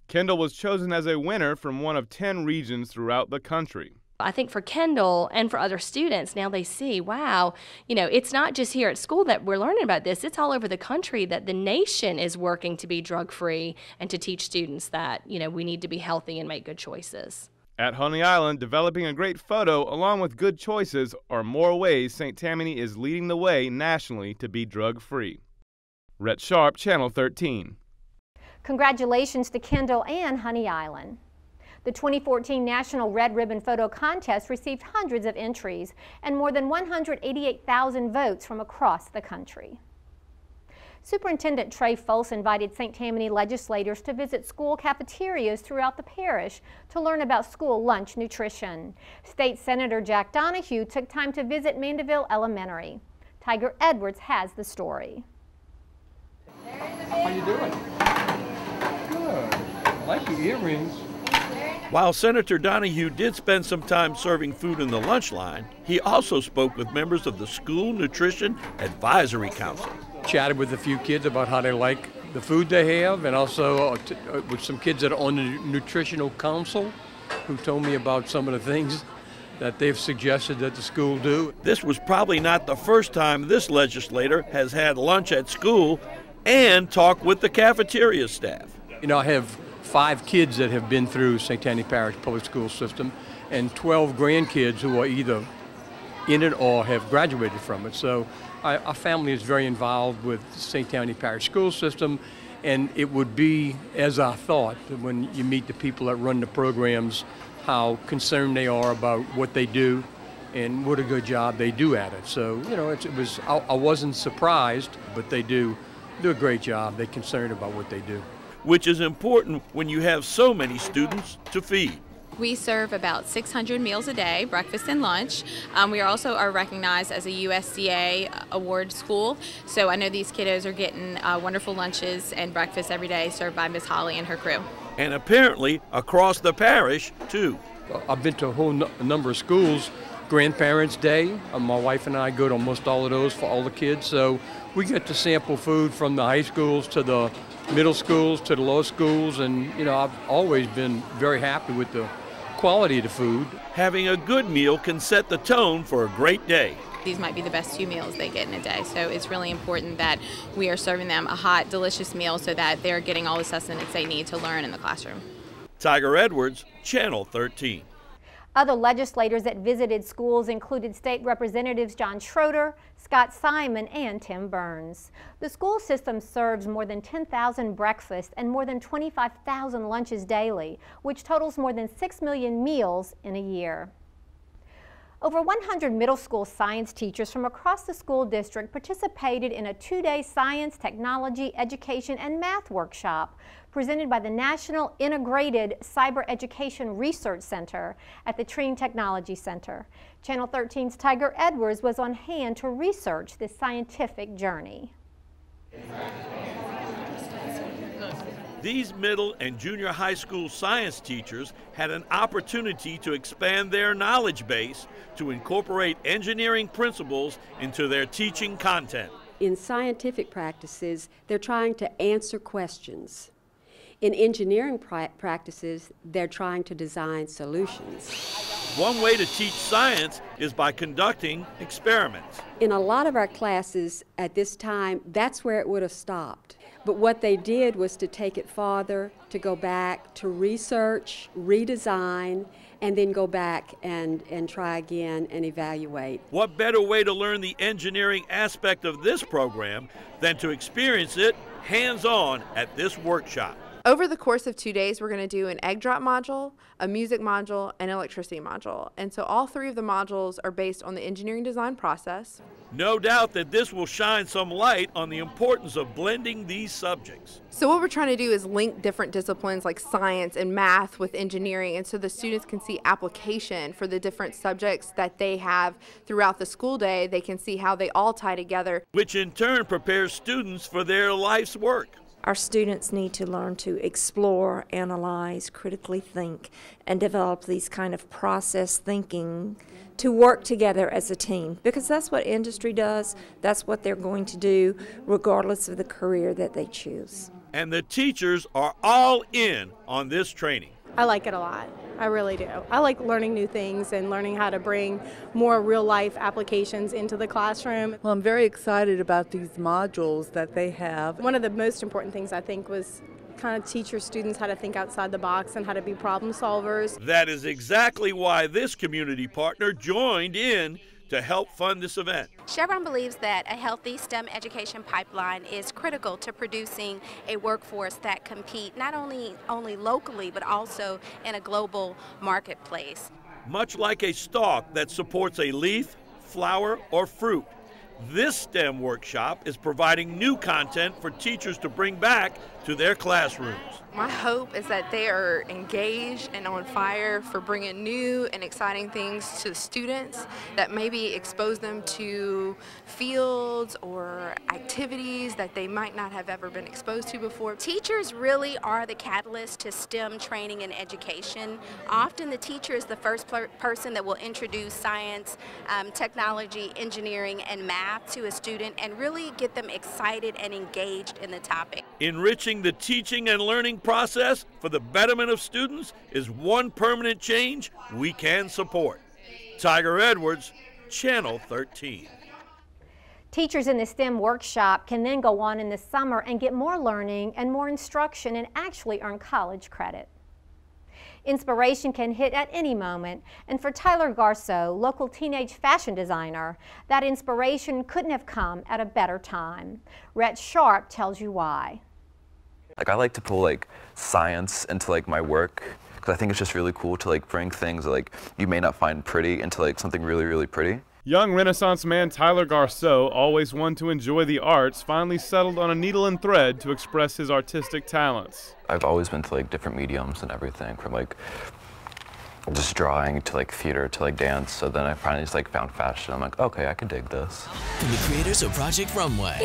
Kendall was chosen as a winner from one of 10 regions throughout the country. I think for Kendall and for other students, now they see, wow, it's not just here at school that we're learning about this. It's all over the country that the nation is working to be drug-free and to teach students that, we need to be healthy and make good choices. At Honey Island, developing a great photo along with good choices are more ways St. Tammany is leading the way nationally to be drug-free. Rhett Sharp, Channel 13. Congratulations to Kendall and Honey Island. The 2014 National Red Ribbon Photo Contest received hundreds of entries and more than 188,000 votes from across the country. Superintendent Trey Folse invited St. Tammany legislators to visit school cafeterias throughout the parish to learn about school lunch nutrition. State Senator Jack Donahue took time to visit Mandeville Elementary. Tiger Edwards has the story. How you doing? Good. I like your earrings. While Senator Donahue did spend some time serving food in the lunch line, he also spoke with members of the School Nutrition Advisory Council. Chatted with a few kids about how they like the food they have, and also with some kids that are on the Nutritional Council. who told me about some of the things that they've suggested that the school do. This was probably not the first time this legislator has had lunch at school and talked with the cafeteria staff. You know, I have 5 kids that have been through St. Tammany Parish Public School System and 12 grandkids who are either in it or have graduated from it. So our family is very involved with the St. Tammany Parish School System, and it would be, as I thought, when you meet the people that run the programs, how concerned they are about what they do and what a good job they do at it. So, you know, I wasn't surprised, but they do a great job. They're concerned about what they do. Which is important when you have so many students to feed. We serve about 600 meals a day, breakfast and lunch. We also are recognized as a USDA award school, so I know these kiddos are getting wonderful lunches and breakfast every day served by Miss Holly and her crew. And apparently across the parish, too. I've been to a whole number of schools. Grandparents' Day, my wife and I go to almost all of those for all the kids, so we get to sample food from the high schools to the middle schools to the low schools, and you know, I've always been very happy with the quality of the food. Having a good meal can set the tone for a great day. These might be the best 2 meals they get in a day, so it's really important that we are serving them a hot, delicious meal so that they're getting all the sustenance they need to learn in the classroom. Tiger Edwards, Channel 13. Other legislators that visited schools included State Representatives John Schroeder, Scott Simon, and Tim Burns. The school system serves more than 10,000 breakfasts and more than 25,000 lunches daily, which totals more than 6 million meals in a year. Over 100 middle school science teachers from across the school district participated in a 2-day science, technology, education, and math workshop presented by the National Integrated Cyber Education Research Center at the Treen Technology Center. Channel 13's Tiger Edwards was on hand to research this scientific journey. These middle and junior high school science teachers had an opportunity to expand their knowledge base to incorporate engineering principles into their teaching content. In scientific practices, they're trying to answer questions. In engineering practices, they're trying to design solutions. One way to teach science is by conducting experiments. In a lot of our classes at this time, that's where it would have stopped. But what they did was to take it farther, to go back, to research, redesign, and then go back and try again and evaluate. What better way to learn the engineering aspect of this program than to experience it hands-on at this workshop? Over the course of 2 days, we're going to do an egg drop module, a music module, and an electricity module. And so all 3 of the modules are based on the engineering design process. No doubt that this will shine some light on the importance of blending these subjects. So what we're trying to do is link different disciplines like science and math with engineering, and so the students can see application for the different subjects that they have throughout the school day. They can see how they all tie together, which in turn prepares students for their life's work. Our students need to learn to explore, analyze, critically think, and develop these kind of process thinking to work together as a team, because that's what industry does. That's what they're going to do regardless of the career that they choose. And the teachers are all in on this training. I like it a lot. I really do. I like learning new things and learning how to bring more real-life applications into the classroom. Well, I'm very excited about these modules that they have. One of the most important things I think was kind of teach your students how to think outside the box and how to be problem solvers. That is exactly why this community partner joined in to help fund this event. Chevron believes that a healthy STEM education pipeline is critical to producing a workforce that compete not only locally but also in a global marketplace. Much like a stalk that supports a leaf, flower, or fruit, this STEM workshop is providing new content for teachers to bring back to their classrooms. My hope is that they are engaged and on fire for bringing new and exciting things to the students that maybe expose them to fields or activities that they might not have ever been exposed to before. Teachers really are the catalyst to STEM training and education. Often the teacher is the first person that will introduce science, technology, engineering, and math to a student and really get them excited and engaged in the topic. Enriching Changing the teaching and learning process for the betterment of students is one permanent change we can support. Tiger Edwards, Channel 13. Teachers in the STEM workshop can then go on in the summer and get more learning and more instruction and actually earn college credit. Inspiration can hit at any moment, and for Tyler Garo, local teenage fashion designer, that inspiration couldn't have come at a better time. Rhett Sharp tells you why. Like, I like to pull like science into like my work, because I think it's just really cool to like bring things that like you may not find pretty into like something really, really pretty. Young Renaissance man Tyler Garo, always one to enjoy the arts, finally settled on a needle and thread to express his artistic talents. I've always been to like different mediums and everything, from like just drawing to like theater to like dance. So then I finally just like found fashion. I'm like, okay, I can dig this. From the creators of Project Runway,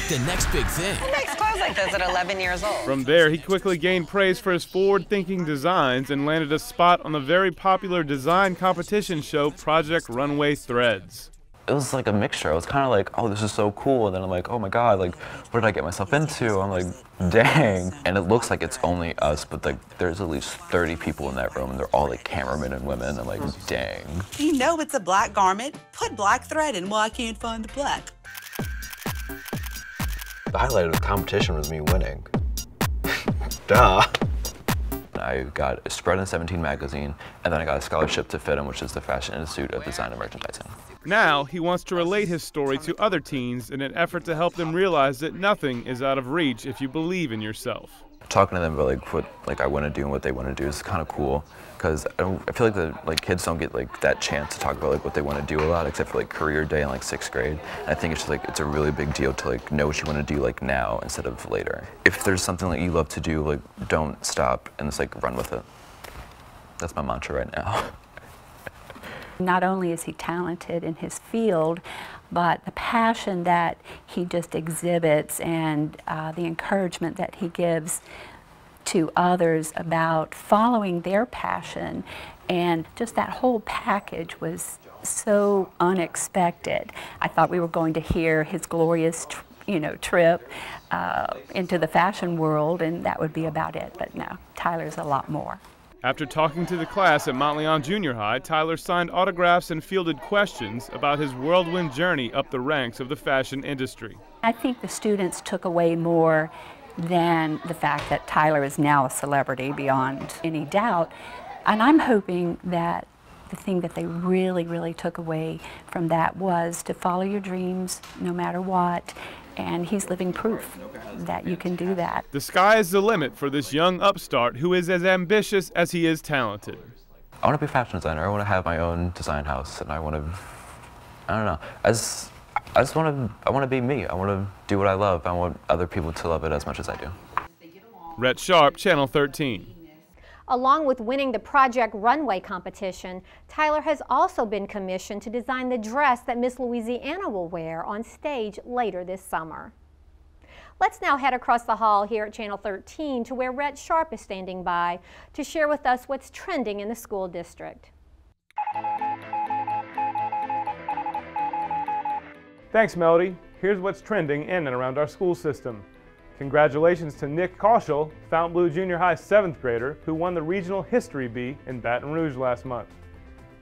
the next big thing. Who makes clothes like this at 11 years old? From there, he quickly gained praise for his forward-thinking designs and landed a spot on the very popular design competition show Project Runway Threads. It was like a mixture. I was kind of like, oh, this is so cool. And then I'm like, oh my God, like, what did I get myself into? I'm like, dang. And it looks like it's only us, but like, there's at least 30 people in that room, and they're all like cameramen and women. I'm like, dang. You know it's a black garment. Put black thread in. Well, I can't find the black. The highlight of the competition was me winning. Duh. I got a spread in 17 magazine, and then I got a scholarship to FITM, which is the Fashion Institute of Design and Merchandising. Now, he wants to relate his story to other teens in an effort to help them realize that nothing is out of reach if you believe in yourself. Talking to them about like what I want to do and what they want to do is kind of cool, because I feel like the kids don't get like that chance to talk about like what they want to do a lot, except for like career day in like 6th grade. And I think it's just like it's a really big deal to like know what you want to do like now instead of later. If there's something that you love to do, like don't stop and just like run with it. That's my mantra right now. Not only is he talented in his field, but the passion that he just exhibits and the encouragement that he gives to others about following their passion, and just that whole package was so unexpected. I thought we were going to hear his glorious trip into the fashion world, and that would be about it, but no, Tyler's a lot more. After talking to the class at Montleon Junior High, Tyler signed autographs and fielded questions about his whirlwind journey up the ranks of the fashion industry. I think the students took away more than the fact that Tyler is now a celebrity beyond any doubt. And I'm hoping that the thing that they really, really took away from that was to follow your dreams no matter what. And he's living proof that you can do that. The sky is the limit for this young upstart who is as ambitious as he is talented. I want to be a fashion designer. I want to have my own design house, and I want to, I don't know, I want to be me. I want to do what I love. I want other people to love it as much as I do. Rhett Sharp, Channel 13. Along with winning the Project Runway competition, Tyler has also been commissioned to design the dress that Miss Louisiana will wear on stage later this summer. Let's now head across the hall here at Channel 13 to where Rhett Sharp is standing by to share with us what's trending in the school district. Thanks, Melody. Here's what's trending in and around our school system. Congratulations to Nick Kaushal, Fountainblue Junior High 7th grader, who won the Regional History Bee in Baton Rouge last month.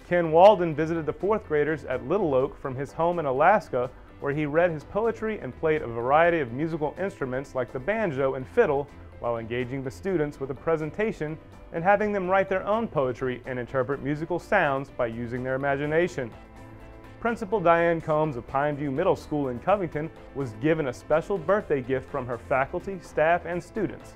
Ken Walden visited the 4th graders at Little Oak from his home in Alaska, where he read his poetry and played a variety of musical instruments like the banjo and fiddle while engaging the students with a presentation and having them write their own poetry and interpret musical sounds by using their imagination. Principal Diane Combs of Pineview Middle School in Covington was given a special birthday gift from her faculty, staff, and students.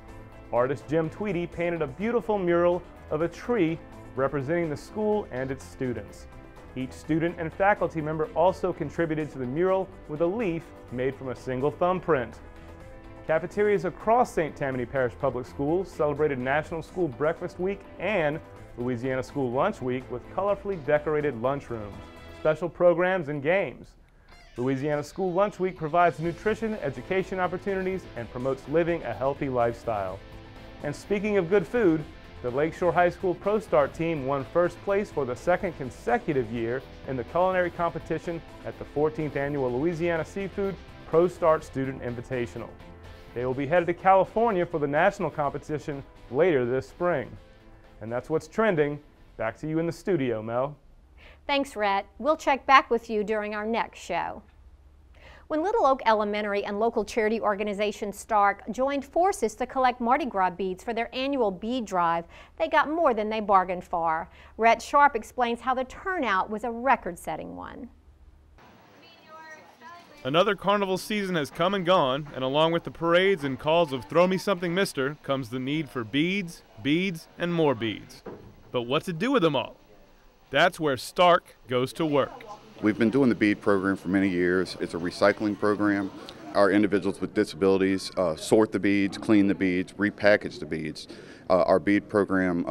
Artist Jim Tweedy painted a beautiful mural of a tree representing the school and its students. Each student and faculty member also contributed to the mural with a leaf made from a single thumbprint. Cafeterias across St. Tammany Parish Public Schools celebrated National School Breakfast Week and Louisiana School Lunch Week with colorfully decorated lunchrooms, special programs, and games. Louisiana School Lunch Week provides nutrition, education opportunities, and promotes living a healthy lifestyle. And speaking of good food, the Lakeshore High School Pro Start team won first place for the 2nd consecutive year in the culinary competition at the 14th Annual Louisiana Seafood Pro Start Student Invitational. They will be headed to California for the national competition later this spring. And that's what's trending. Back to you in the studio, Mel. Thanks, Rhett. We'll check back with you during our next show. When Little Oak Elementary and local charity organization Stark joined forces to collect Mardi Gras beads for their annual bead drive, they got more than they bargained for. Rhett Sharp explains how the turnout was a record-setting one. Another carnival season has come and gone, and along with the parades and calls of "Throw me something, mister," comes the need for beads, beads, and more beads. But what to do with them all? That's where Stark goes to work. We've been doing the bead program for many years. It's a recycling program. Our individuals with disabilities sort the beads, clean the beads, repackage the beads. Our bead program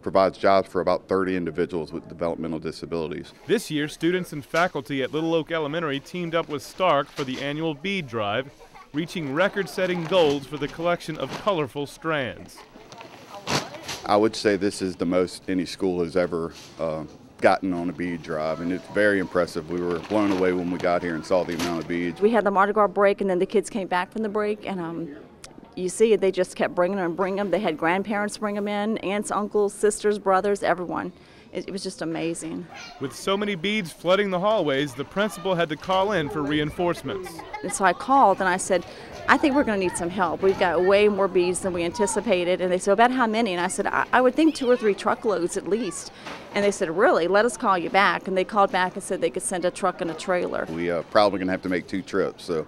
provides jobs for about 30 individuals with developmental disabilities. This year, students and faculty at Little Oak Elementary teamed up with Stark for the annual bead drive, reaching record-setting goals for the collection of colorful strands. I would say this is the most any school has ever gotten on a bead drive, and it's very impressive. We were blown away when we got here and saw the amount of beads. We had the Mardi Gras break, and then the kids came back from the break, and you see they just kept bringing them and bringing them. They had grandparents bring them in, aunts, uncles, sisters, brothers, everyone. It was just amazing. With so many beads flooding the hallways, the principal had to call in for reinforcements. And so I called and I said, I think we're going to need some help. We've got way more beads than we anticipated. And they said, about how many? And I said, I would think 2 or 3 truckloads at least. And they said, really? Let us call you back. And they called back and said they could send a truck and a trailer. We probably going to have to make 2 trips, so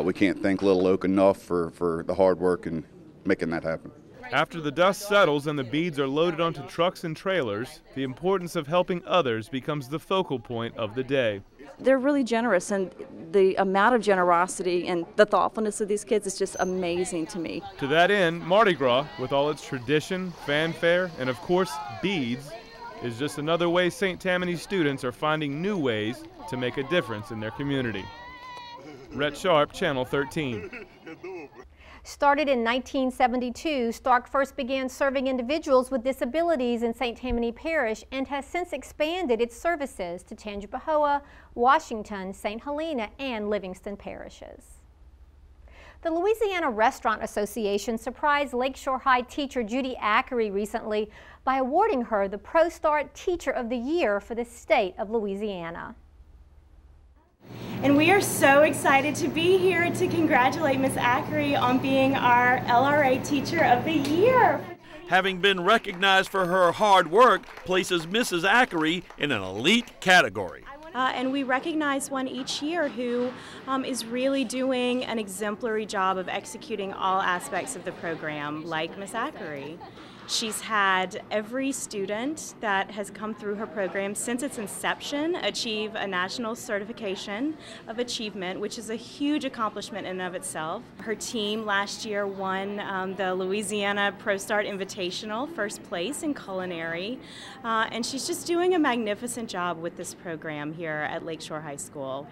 we can't thank Little Oak enough for the hard work and making that happen. After the dust settles and the beads are loaded onto trucks and trailers, the importance of helping others becomes the focal point of the day. They're really generous, and the amount of generosity and the thoughtfulness of these kids is just amazing to me. To that end, Mardi Gras, with all its tradition, fanfare, and of course, beads, is just another way St. Tammany students are finding new ways to make a difference in their community. Rhett Sharp, Channel 13. Started in 1972, Stark first began serving individuals with disabilities in St. Tammany Parish and has since expanded its services to Tangipahoa, Washington, St. Helena, and Livingston parishes. The Louisiana Restaurant Association surprised Lakeshore High teacher Judy Ackery recently by awarding her the ProStart Teacher of the Year for the state of Louisiana. And we are so excited to be here to congratulate Ms. Ackery on being our LRA Teacher of the Year. Having been recognized for her hard work places Mrs. Ackery in an elite category. And we recognize one each year who is really doing an exemplary job of executing all aspects of the program, like Ms. Ackery. She's had every student that has come through her program since its inception achieve a national certification of achievement, which is a huge accomplishment in and of itself. Her team last year won the Louisiana ProStart Invitational, first place in culinary, and she's just doing a magnificent job with this program here at Lakeshore High School.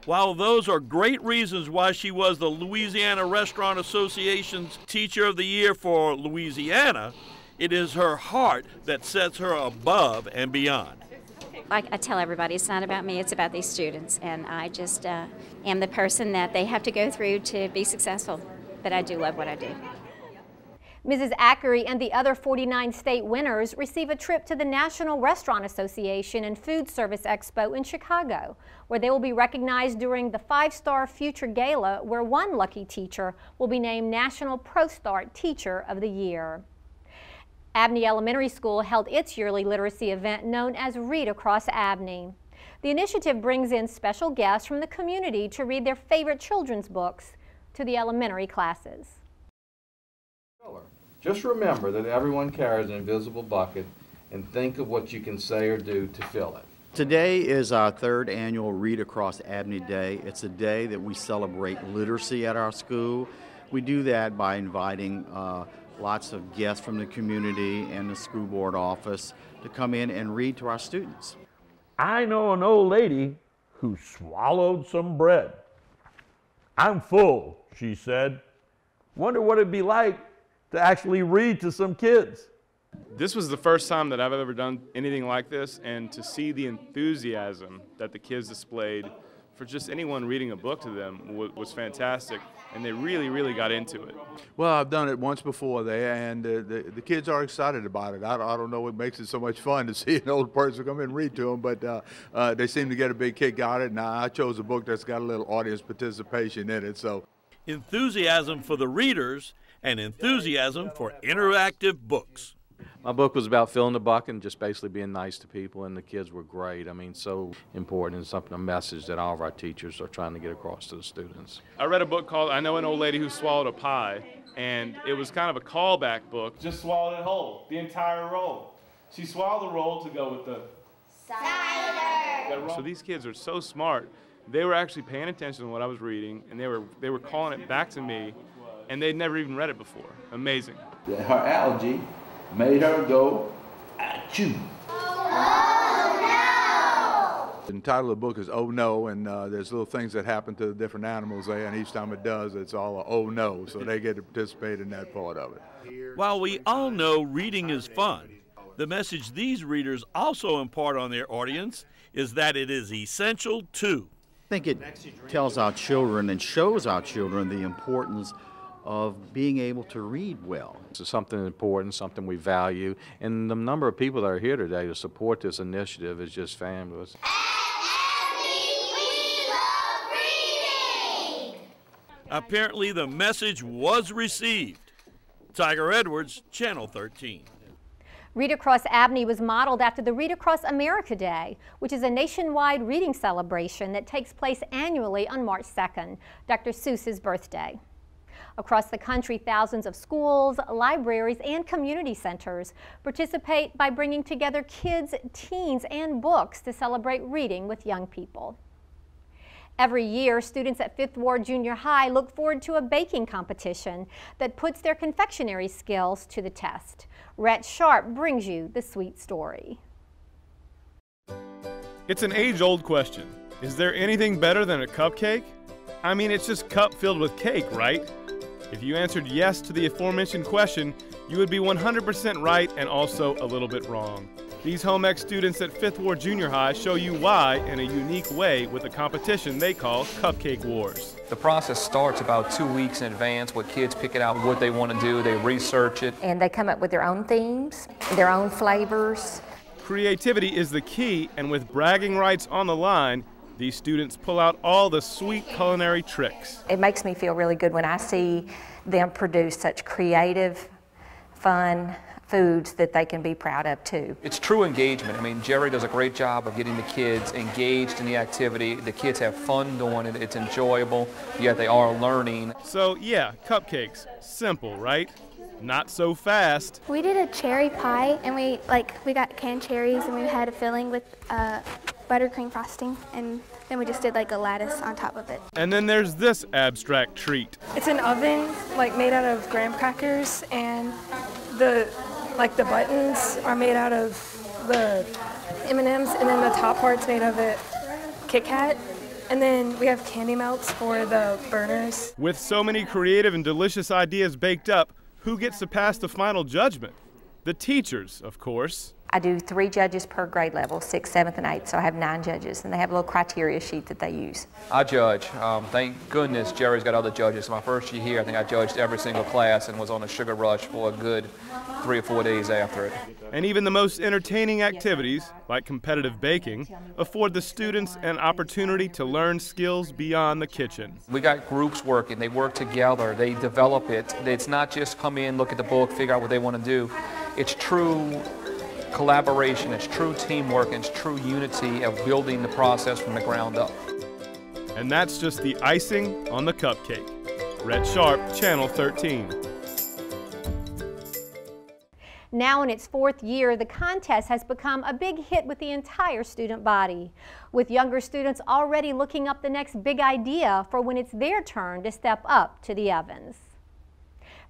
While those are great reasons why she was the Louisiana Restaurant Association's Teacher of the Year for Louisiana, it is her heart that sets her above and beyond. Like I tell everybody, it's not about me, it's about these students. And I just am the person that they have to go through to be successful. But I do love what I do. Mrs. Ackery and the other 49 state winners receive a trip to the National Restaurant Association and Food Service Expo in Chicago, where they will be recognized during the 5-Star Future Gala, where one lucky teacher will be named National ProStart Teacher of the Year. Abney Elementary School held its yearly literacy event known as Read Across Abney. The initiative brings in special guests from the community to read their favorite children's books to the elementary classes. Just remember that everyone carries an invisible bucket and think of what you can say or do to fill it. Today is our 3rd annual Read Across Abney Day. It's a day that we celebrate literacy at our school. We do that by inviting lots of guests from the community and the school board office to come in and read to our students. I know an old lady who swallowed some bread. "I'm full," she said. "Wonder what it'd be like to actually read to some kids." This was the first time that I've ever done anything like this, and to see the enthusiasm that the kids displayed for just anyone reading a book to them was fantastic, and they really got into it. Well, I've done it once before there, and the kids are excited about it. I don't know what makes it so much fun to see an old person come in and read to them, but they seem to get a big kick out of it, and I chose a book that's got a little audience participation in it. So, enthusiasm for the readers and enthusiasm for interactive books. My book was about filling the bucket and just basically being nice to people, and the kids were great. I mean, so important, and something, a message that all of our teachers are trying to get across to the students. I read a book called I Know an Old Lady Who Swallowed a Pie, and it was kind of a callback book. Just swallowed it whole, the entire roll. She swallowed the roll to go with the cider. So these kids are so smart. They were actually paying attention to what I was reading, and they were calling it back to me, and they'd never even read it before. Amazing. Her allergy made her go, achoo. The title of the book is Oh No, and there's little things that happen to the different animals there, and each time it does, it's all a oh no, so they get to participate in that part of it. While we all know reading is fun, the message these readers also impart on their audience is that it is essential too. I think it tells our children and shows our children the importance of being able to read well. This is something important, something we value, and the number of people that are here today to support this initiative is just fabulous. Apparently the message was received. Tiger Edwards, Channel 13. Read Across Abney was modeled after the Read Across America Day, which is a nationwide reading celebration that takes place annually on March 2nd, Dr. Seuss's birthday. Across the country, thousands of schools, libraries, and community centers participate by bringing together kids, teens, and books to celebrate reading with young people. Every year, students at 5th Ward Junior High look forward to a baking competition that puts their confectionery skills to the test. Rhett Sharp brings you the sweet story. It's an age-old question. Is there anything better than a cupcake? I mean, it's just cup filled with cake, right? If you answered yes to the aforementioned question, you would be 100% right and also a little bit wrong. These home ec students at 5th Ward Junior High show you why in a unique way with a competition they call Cupcake Wars. The process starts about 2 weeks in advance with kids picking out what they want to do, they research it. And they come up with their own themes, their own flavors. Creativity is the key, and with bragging rights on the line, these students pull out all the sweet culinary tricks. It makes me feel really good when I see them produce such creative, fun foods that they can be proud of too. It's true engagement. I mean, Jerry does a great job of getting the kids engaged in the activity. The kids have fun doing it. It's enjoyable, yet they are learning. So yeah, cupcakes. Simple, right? Not so fast. We did a cherry pie, and we got canned cherries, and we had a filling with buttercream frosting, and then we just did like a lattice on top of it. And then there's this abstract treat. It's an oven made out of graham crackers, and the buttons are made out of the M&Ms, and then the top part's made of a Kit Kat. And then we have candy melts for the burners. With so many creative and delicious ideas baked up, who gets to pass the final judgment? The teachers, of course. I do 3 judges per grade level, 6th, 7th, and 8th, so I have 9 judges, and they have a little criteria sheet that they use. I judge. Thank goodness Jerry's got other judges. My first year here, I think I judged every single class and was on a sugar rush for a good 3 or 4 days after it. And even the most entertaining activities, like competitive baking, afford the students an opportunity to learn skills beyond the kitchen. We got groups working. They work together. They develop it. It's not just come in, look at the book, figure out what they want to do. It's true collaboration, it's true teamwork, it's true unity of building the process from the ground up. And that's just the icing on the cupcake. Rhett Sharp, Channel 13. Now in its 4th year, the contest has become a big hit with the entire student body, with younger students already looking up the next big idea for when it's their turn to step up to the ovens.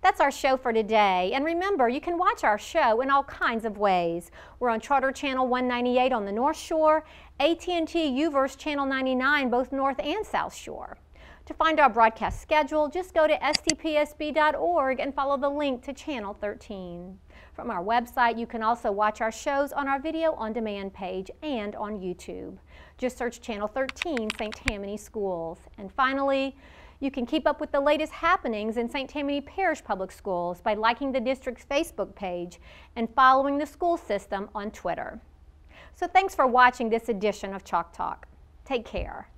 That's our show for today, and remember, you can watch our show in all kinds of ways. We're on Charter Channel 198 on the North Shore, AT&T U-verse Channel 99, both North and South Shore. To find our broadcast schedule, just go to stpsb.org and follow the link to Channel 13. From our website, you can also watch our shows on our video on demand page and on YouTube. Just search Channel 13 St. Tammany Schools. And finally, you can keep up with the latest happenings in St. Tammany Parish Public Schools by liking the district's Facebook page and following the school system on Twitter. So thanks for watching this edition of Chalk Talk. Take care.